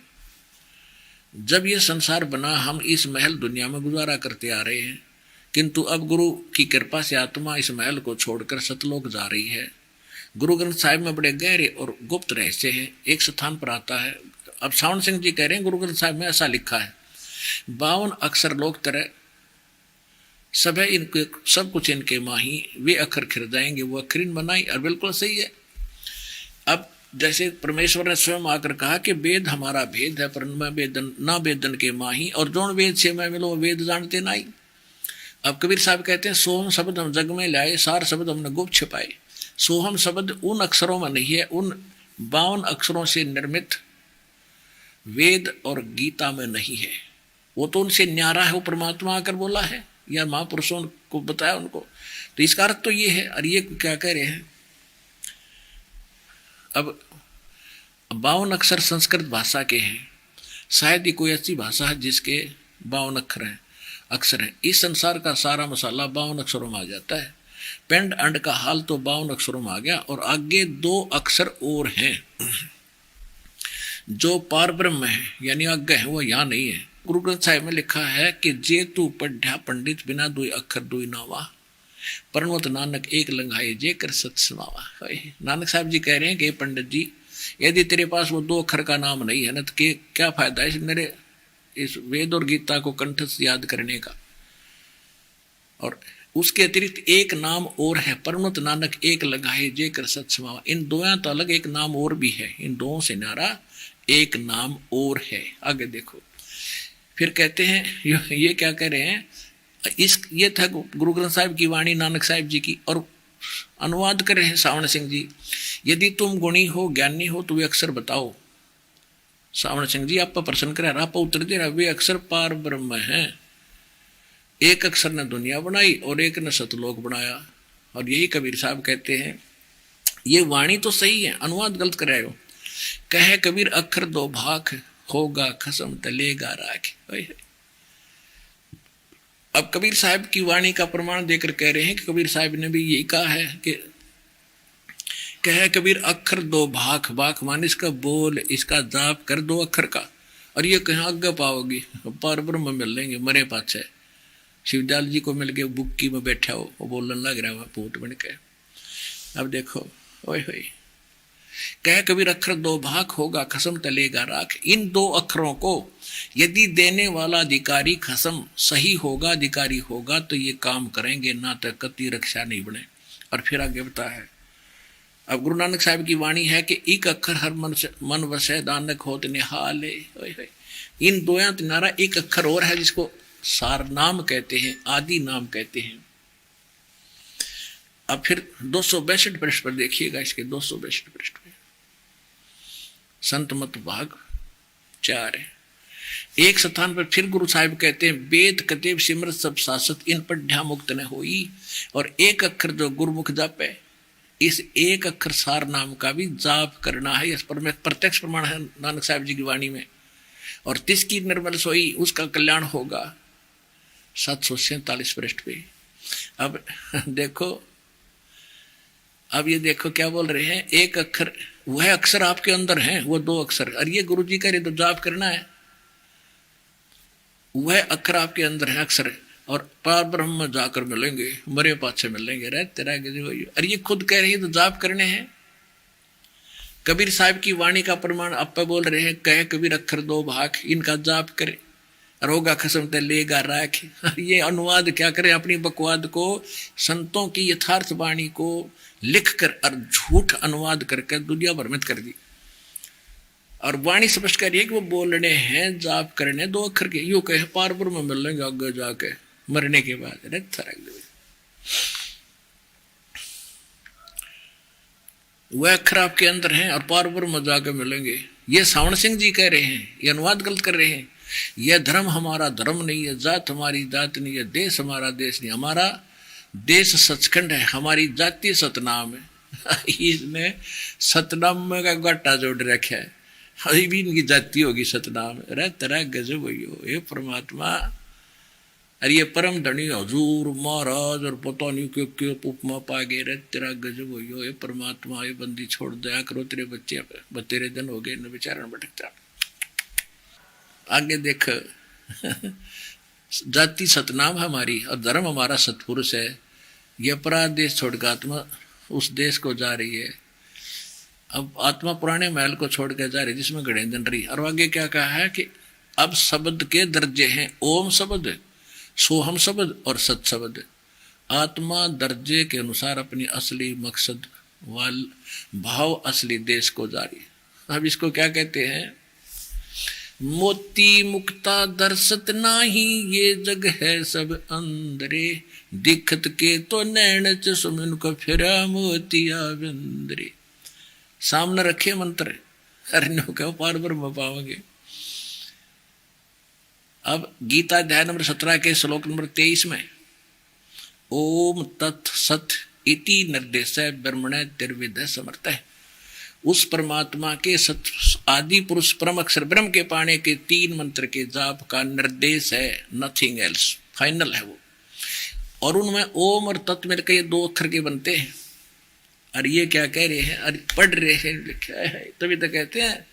जब यह संसार बना हम इस महल दुनिया में गुजारा करते आ रहे हैं, किंतु अब गुरु की कृपा से आत्मा इस महल को छोड़कर सतलोक जा रही है। गुरु ग्रंथ साहिब में बड़े गहरे और गुप्त रहस्य हैं। एक स्थान पर आता है, अब सावण सिंह जी कह रहे हैं गुरु ग्रंथ साहिब में ऐसा लिखा है, 52 अक्षर लोग तरह सब है इनके, सब कुछ इनके माही, वे अक्षर खिर जाएंगे वो अक्षरीन बनाई। और बिल्कुल सही है। अब जैसे परमेश्वर ने स्वयं आकर कहा कि वेद हमारा भेद है, पर मैं वेदन ना वेदन के माही, और जोन वेद से मैं मिलो वेद जानते नहीं। अब कबीर साहब कहते हैं, सोहम शब्द हम जग में लाए, सार शब्द हमने गुप्त छिपाए। सोहम शब्द उन अक्षरों में नहीं है, उन 52 अक्षरों से निर्मित वेद और गीता में नहीं है। वो तो उनसे न्यारा है, वो परमात्मा आकर बोला है या महापुरुषों को बताया उनको। तो इसका अर्थ तो ये है। और ये क्या कह रहे हैं, अब 52 अक्षर संस्कृत भाषा के हैं। शायद ही कोई ऐसी भाषा है जिसके 52 अक्षर हैं। इस संसार का सारा मसाला 52 अक्षरों में आ जाता है। पेंड अंड का हाल तो 52 अक्षरों में आ गया, और आगे 2 अक्षर और हैं। जो पार ब्रह्म है यानी आज्ञा है वो यहाँ नहीं है। गुरु ग्रंथ साहिब में लिखा है कि जे तू पढ़ा पंडित बिना दुई अक्षर दुई नावा, परमत नानक एक लंघाए जे कर सत समावा। नानक साहब जी कह रहे हैं कि पंडित जी यदि तेरे पास वो दो अक्षर का नाम नहीं है ना तो क्या फायदा है मेरे इस वेद और गीता को कंठस्थ याद करने का। और उसके अतिरिक्त एक नाम और है, परमत नानक एक लगाए जे कर सत समावा। इन दोनों तो अलग एक नाम और भी है, इन दोनों से नारा एक नाम और है। आगे देखो फिर कहते हैं ये क्या कह रहे हैं, ये था गुरु ग्रंथ साहिब की वाणी नानक साहिब जी की। और अनुवाद कर रहे हैं सावण सिंह जी, यदि तुम गुणी हो ज्ञानी हो तो वे अक्षर बताओ। सावण सिंह जी आप पर प्रश्न कर रहा, आप उत्तर दे रहा, वे अक्षर पार ब्रह्म हैं। एक अक्षर ने दुनिया बनाई और एक ने सतलोक बनाया। और यही कबीर साहब कहते हैं, ये वाणी तो सही है, अनुवाद गलत कर रहे हो। कहे कबीर अक्षर दो भाख, होगा खसम तलेगा राख। अब कबीर साहब की वाणी का प्रमाण देकर कह रहे हैं कि कबीर साहब ने भी यही कहा है कि कहे कबीर अक्षर दो भाख, भाख मान इसका बोल, इसका जाप कर दो अक्षर का। और ये कहाँ आगे पाओगी, पार ब्रह्म मिल लेंगे मरे पाछे। शिवदयाल जी को मिल गए बुक्की में बैठा हो, वो बोलने लग रहा है भूत बन के। अब देखो ओए होए, कह कबीर अक्षर दो भाग, होगा खसम तलेगा राख। इन दो अक्षरों को यदि देने वाला अधिकारी खसम सही होगा, अधिकारी होगा तो ये काम करेंगे, ना तो कति रक्षा नहीं बने। और फिर आगे बता है, अब गुरु नानक साहब की वाणी है कि एक अक्षर हर मन वसे दानक होत निहाले। इन दोया तिनारा एक अक्षर और है जिसको सार नाम कहते हैं, आदि नाम कहते हैं। अब फिर 262 पृष्ठ पर देखिएगा, इसके 262 पृष्ठ पे संत मत भाग 4 है। एक स्थान पर फिर गुरु साहिब कहते हैं, वेद कतेब सिमरत सब शासत, इन पढ़ा मुक्त न होई। और एक अक्षर जो गुरुमुख जापे, इस एक अक्षर सार नाम का भी जाप करना है। इस पर प्रत्यक्ष प्रमाण है नानक साहिब जी की वाणी में। और तिसकी निर्मल सोई, उसका कल्याण होगा। 747 पृष्ठ पे। अब देखो, अब ये देखो क्या बोल रहे हैं, एक अक्षर वह अक्षर आपके अंदर है, वो दो अक्षर। और ये गुरु जी कह रहे तो जाप करना है, वह अक्षर आपके अंदर है अक्षर। और पार ब्रह्म में जाकर मिलेंगे, मरे पाछे मिलेंगे, रह तेरा। और ये खुद कह रही है तो जाप करने हैं। कबीर साहब की वाणी का प्रमाण आप पे बोल रहे हैं, कहे कबीर अक्षर दो भाग, इनका जाप करे, रोगा खसम ते लेगा राख। ये अनुवाद क्या करें, अपनी बकवाद को, संतों की यथार्थ वाणी को लिख कर और झूठ अनुवाद करके दुनिया भ्रमित कर दी। और वाणी स्पष्ट करिए कि वो बोलने हैं, जाप करने दो अक्षर के। यूं कहे पार ब्रह्म मिल लेंगे आगे जाके मरने के बाद। वह अक्षर आपके अंदर हैं और पार ब्रह्म जाके मिलेंगे। ये सावण सिंह जी कह रहे हैं, ये अनुवाद गलत कर रहे हैं। यह धर्म हमारा धर्म नहीं है, जात हमारी जात नहीं है, देश हमारा देश नहीं। हमारा देश सचखंड है, हमारी जाति सतनाम है। इसने सतनाम में का घाटा जोड़ रखा है, अभी भी इनकी जाति होगी सतनाम। अरे तेरा गजब हो ये परमात्मा। अरे ये परम धनी हजूर महाराज और पता नहीं क्यों उपमा पा गए। रे तेरा गजब हो ये परमात्मा, ये बंदी छोड़ दया करो, तेरे बच्चे बतेरे दिन हो गए, बेचारा भटकता। आगे देख, जाति सतनाम हमारी और धर्म हमारा सतपुरुष है। ये अपराध देश छोड़कर आत्मा उस देश को जा रही है। अब आत्मा पुराने महल को छोड़ कर जा रही है जिसमें घड़े दिन रही। और आगे क्या कहा है कि अब शब्द के दर्जे हैं, ओम शब्द, सोहम शब्द और सत शब्द। आत्मा दर्जे के अनुसार अपनी असली मकसद वाल भाव असली देश को जा रही है। अब इसको क्या कहते हैं, मोती मुक्ता दर्शत नाही, ये जग है सब अंदरे, दिखत के तो नैन चुमिन को फिरा मोतिया बिंदरे। सामने रखे मंत्र, अरे नो कहो पार ब्रह्म पाओगे। अब गीता अध्याय नंबर 17 के श्लोक नंबर 23 में ओम तत् सत इति निर्देश ब्रह्मण तिर्विद समर्थ है। उस परमात्मा के सत आदि पुरुष परम अक्षर ब्रह्म के पाने के 3 मंत्र के जाप का निर्देश है, नथिंग एल्स, फाइनल है वो। और उनमें ओम और तत् मिलकर ये 2 अक्षर के बनते हैं। और ये क्या कह रहे हैं, अरे पढ़ रहे हैं, लिखा है, तभी तो कहते हैं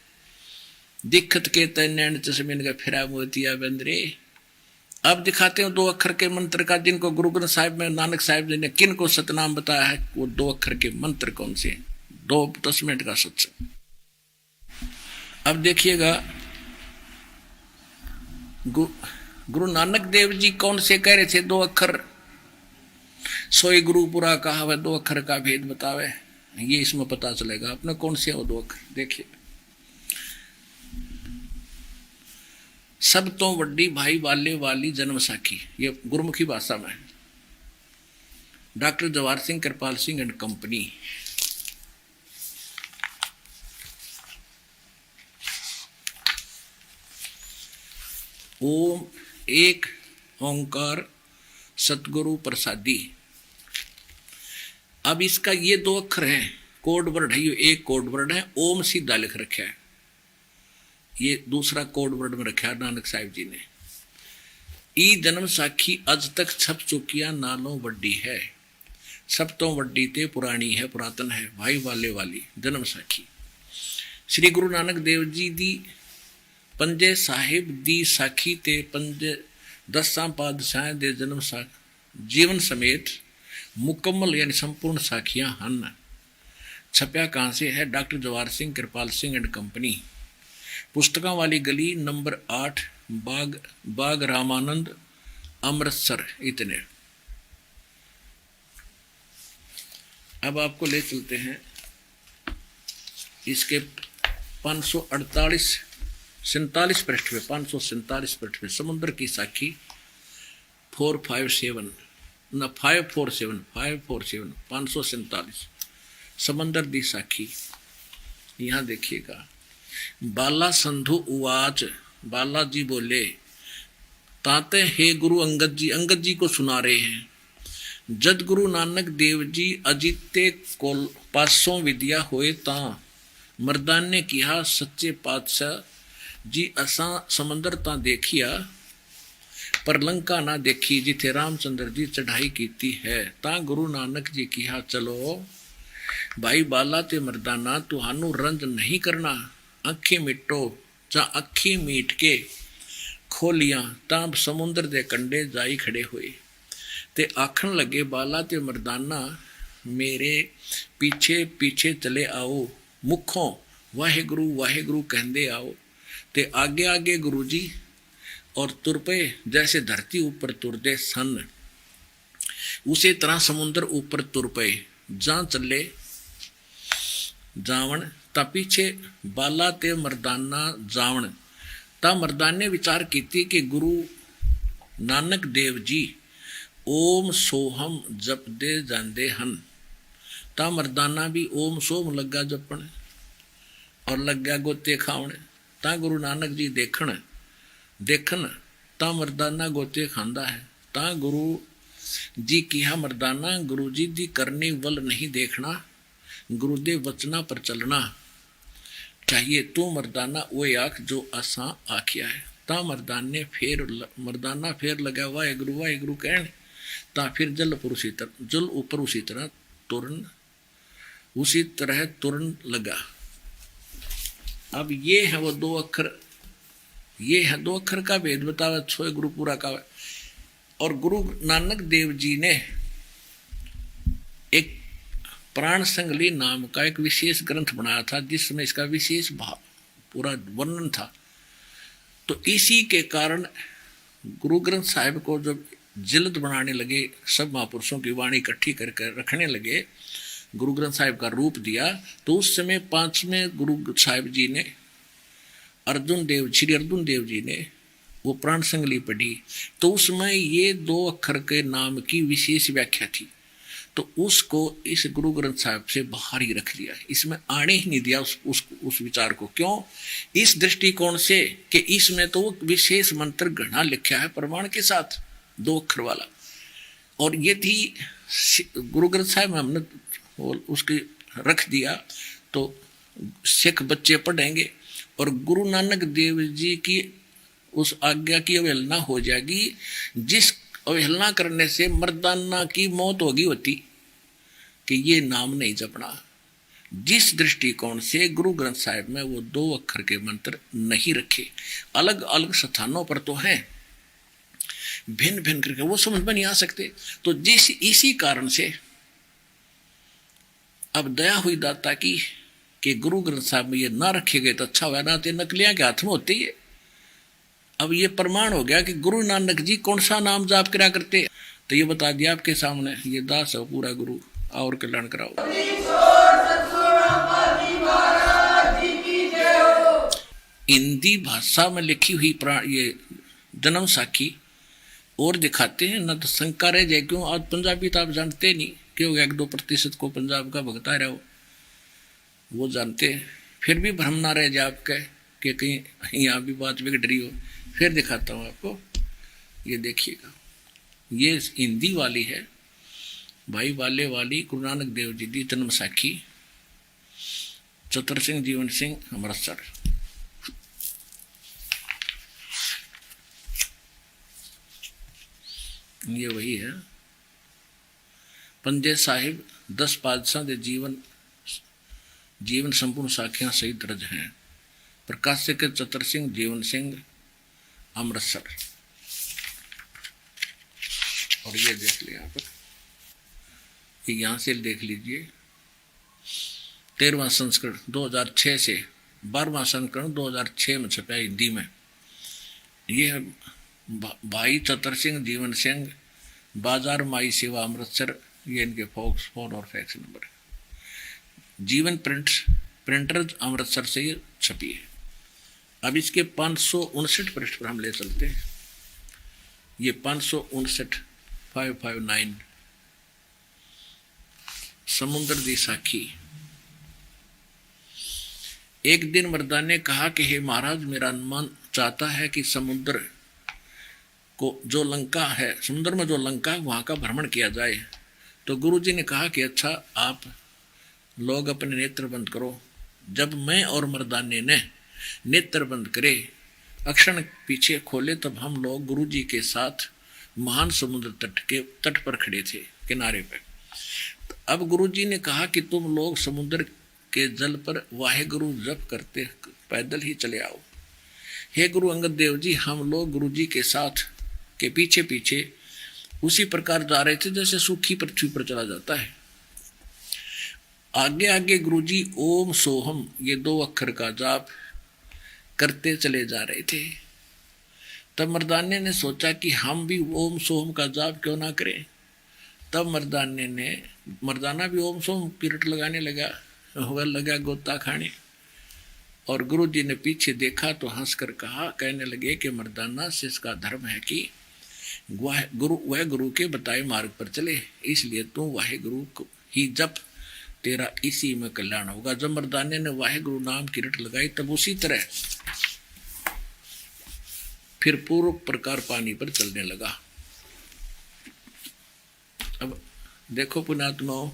दिक्कत के तैन चश्मिन का फिरा मोतिया बंदरे। अब दिखाते हैं 2 अक्षर के मंत्र का, जिनको गुरु ग्रंथ साहिब में नानक साहिब जी ने किन को सतनाम बताया है, वो 2 अक्षर के मंत्र कौन से। 10 मिनट का सत्संग। अब देखिएगा गुरु नानक देव जी कौन से कह रहे थे 2 अक्षर। सोई गुरु पूरा कहा वह 2 अक्षर का भेद बतावे, ये इसमें पता चलेगा अपने कौन से वो 2 अक्षर। देखिए, सब तो वड्डी भाई वाले वाली जन्म साखी, ये गुरुमुखी भाषा में। Doctor Jawahar Singh Kripal Singh and company. Om Ek Onkar सतगुरु प्रसादी। अब इसका ये 2 अक्षर हैं, कोड वर्ड है, ये एक कोड वर्ड है, ओम सीधा लिख रखा है, ये दूसरा कोड वर्ड में रखा है नानक साहिब जी ने। ई जन्म साखी अज तक छप चुकिया नालों वड्डी है, सब तो वड्डी ते पुरानी है, पुरातन है, भाई वाले वाली जन्म साखी। श्री गुरु नानक देव जी दी पंजे साहिब दी साखी ते पंजे 10 पातशाह दे जन्म जीवन समेत मुकम्मल यानी संपूर्ण साखियां हन। छपया कहां से है, doctor Jawahar Singh Kripal Singh and company, पुस्तकों वाली गली नंबर 8 बाग रामानंद अमृतसर। इतने। अब आपको ले चलते हैं इसके 547 पृष्ठ पे, 547 पृष्ठ पे समुद्र की साखी 547 547 समंदर दी साखी। यहां देखिएगा, बाला संधु उवाच, बालाजी बोले, ताते हे गुरु अंगद जी को सुना रहे हैं। जद गुरु नानक देव जी अजिते कोल पासों विद्या होए ता मर्दान ने किया, सच्चे पातशाह जी असा समंदर ता देखिया पर लंका ना देखी, जिथे रामचंद्र जी चढ़ाई कीती है। ता गुरु नानक जी किया, चलो भाई बाला ते मर्दाना तुहानू रंज नहीं करना, अखी मिटो चा अखी मीट के खोलिया ता समुद्र दे कंडे जाई खड़े हुए ते आखन लगे, बाला ते मर्दाना मेरे पीछे पीछे चले आओ, मुखों वाहेगुरु कहंदे आओ। ते आगे आगे गुरु जी और तुर पे जैसे धरती ऊपर तुरदे सन, उसी तरह समुद्र ऊपर तुर पे जहां चले जावण ता पीछे बाला ते मर्दाना जावण। ता मर्दान ने विचार की कि गुरु नानक देव जी ओम सोहम जप दे जांदे हन। ता मर्दाना भी ओम सोम लगा जपण और लग गया गोते खावण। ता गुरु नानक जी देखन ता मर्दाना गोते खांदा है। ता गुरु जी किया, मर्दाना गुरु जी दी करने वल नहीं देखना, गुरु दे वचना पर चलना चाहिए। तू मर्दाना वो आख जो असा आखिया है। ता मर्दाना फिर लगा वाहेगुरु कहने। ता फिर जल ऊपर उसी तरह तुरन लगा। अब ये है वो 2 अक्षर, ये है 2 अक्षर का भेद बतावा छोए गुरु पूरा का। और गुरु नानक देव जी ने एक प्राण संगली नाम का एक विशेष ग्रंथ बनाया था, जिसमें इसका विशेष भाव पूरा वर्णन था। तो इसी के कारण गुरु ग्रंथ साहिब को जब जिल्द बनाने लगे, सब महापुरुषों की वाणी इकट्ठी करके रखने लगे, गुरु ग्रंथ साहिब का रूप दिया, तो उस समय 5वें गुरु साहिब जी ने श्री अर्जुन देव जी ने वो प्राण संगली पढ़ी। तो उसमें ये 2 अक्षर के नाम की विशेष व्याख्या थी, तो उसको इस गुरु ग्रंथ साहिब से बाहर ही रख दिया, इसमें आने ही नहीं दिया उस विचार को। क्यों? इस दृष्टिकोण से कि इसमें तो विशेष मंत्र घना लिखा है प्रमाण के साथ 2 अक्षर वाला, और ये थी गुरु ग्रंथ साहिब में हमने उसके रख दिया तो सिख बच्चे पढ़ेंगे और गुरु नानक देव जी की उस आज्ञा की अवहेलना हो जाएगी, जिस अवहेलना करने से मर्दाना की मौत होगी होती कि ये नाम नहीं जपना। जिस दृष्टिकोण से गुरु ग्रंथ साहिब में वो 2 अक्षर के मंत्र नहीं रखे, अलग अलग स्थानों पर तो हैं, भिन्न भिन्न करके वो समझ में नहीं आ सकते। तो इसी कारण से अब दया हुई दाता की कि गुरु ग्रंथ साहिब में ये ना रखे गए तो अच्छा हुआ, ना तो नकलियां के हाथ में होती है। अब ये प्रमाण हो गया कि गुरु नानक जी कौन सा नाम जाप करा करते, तो ये बता दिया आपके सामने, ये दास है पूरा गुरु, और कल्याण कराओ। हिंदी भाषा में लिखी हुई ये जन्म साखी और दिखाते हैं ना, तो शंका रह जाए क्यों। आज पंजाबी तो आप जानते नहीं, क्यों 1-2% को पंजाब का भगता रहो वो जानते हैं, फिर भी भ्रम ना रह जाए आपका कि कहीं यहाँ भी बात बिगड़ रही हो। फिर दिखाता हूँ आपको, ये देखिएगा, ये हिंदी वाली है भाई वाले वाली गुरु नानक देव जी की जन्म साखी, चतर सिंह जीवन सिंह अमृतसर। ये वही है। पंजे साहिब 10 पातशाह के जीवन संपूर्ण साखियां सही दर्ज हैं। प्रकाशक चतर सिंह जीवन सिंह अमृतसर। और ये देख लिया आप, यहां से देख लीजिए, 13वां संस्करण 2006 से 12वां संस्करण 2006 में छपा हिंदी में। ये है भाई चतर सिंह जीवन सिंह, बाजार माई सेवा अमृतसर, ये इनके फोन और फैक्स नंबर है। जीवन प्रिंटर्स अमृतसर से ये छपी है। अब इसके 559 पृष्ठ पर हम ले चलते हैं। ये 559 समुद्र दी साखी। एक दिन मर्दान ने कहा कि हे महाराज, मेरा मन चाहता है कि समुद्र को जो लंका है, समुद्र में जो लंका है वहां का भ्रमण किया जाए। तो गुरुजी ने कहा कि अच्छा, आप लोग अपने नेत्र बंद करो। जब मैं और मर्दाने ने नेत्र बंद करे, अक्षण पीछे खोले, तब हम लोग गुरुजी के साथ महान समुद्र तट पर खड़े थे, किनारे पर। अब गुरुजी ने कहा कि तुम लोग समुद्र के जल पर वाहेगुरु जप करते पैदल ही चले आओ। हे गुरु अंगद देव जी, हम लोग गुरुजी के साथ के पीछे पीछे उसी प्रकार जा रहे थे जैसे सूखी पृथ्वी पर चला जाता है। आगे आगे गुरुजी ओम सोहम, ये 2 अक्षर का जाप करते चले जा रहे थे। तब मर्दाने ने सोचा कि हम भी ओम सोहम का जाप क्यों ना करें। तब मर्दाना भी ओम सोहम की रट लगाने लगा गोता खाने। और गुरुजी ने पीछे देखा तो हंसकर कहने लगे कि मर्दाना से इसका धर्म है कि वह गुरु के बताए मार्ग पर चले, इसलिए तू वाहेगुरु ही जप, तेरा इसी में कल्याण होगा। जब मर्दाने ने वाहेगुरु नाम की रट लगाई, तब उसी तरह फिर पूर्व प्रकार पानी पर चलने लगा। अब देखो पुण्यात्माओं,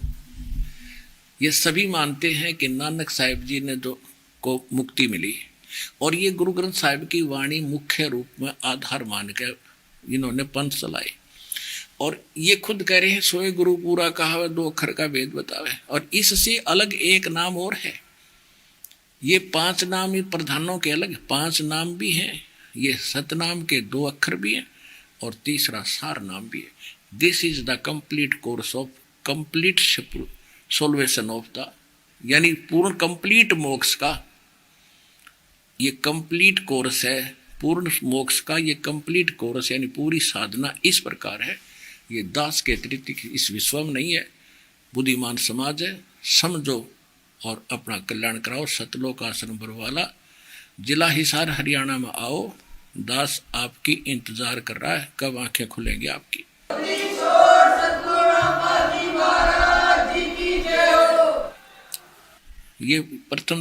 ये सभी मानते हैं कि नानक साहिब जी ने को मुक्ति मिली, और ये गुरु ग्रंथ साहिब की वाणी मुख्य रूप में आधार मान के इन्होंने पंथ चलाए। और ये खुद कह रहे हैं, सोए गुरु पूरा कहावे, 2 अक्षर का भेद बतावे। और इससे अलग एक नाम और है। ये 5 नाम ये प्रधानों के अलग 5 नाम भी हैं। ये सतनाम के 2 अक्षर भी हैं और तीसरा सार नाम भी है। This is the complete course of complete solution of the, यानी पूर्ण कंप्लीट मोक्ष का ये कंप्लीट कोर्स है। पूर्ण मोक्ष का ये कंप्लीट कोर्स, यानी पूरी साधना इस प्रकार है। ये दास के अतिरिक्त इस विश्व में नहीं है। बुद्धिमान समाज है, समझो और अपना कल्याण कराओ। सतलोक आश्रम बरवाला, जिला हिसार, हरियाणा में आओ। दास आपकी इंतजार कर रहा है, कब आंखें खुलेंगी आपकी। ये प्रथम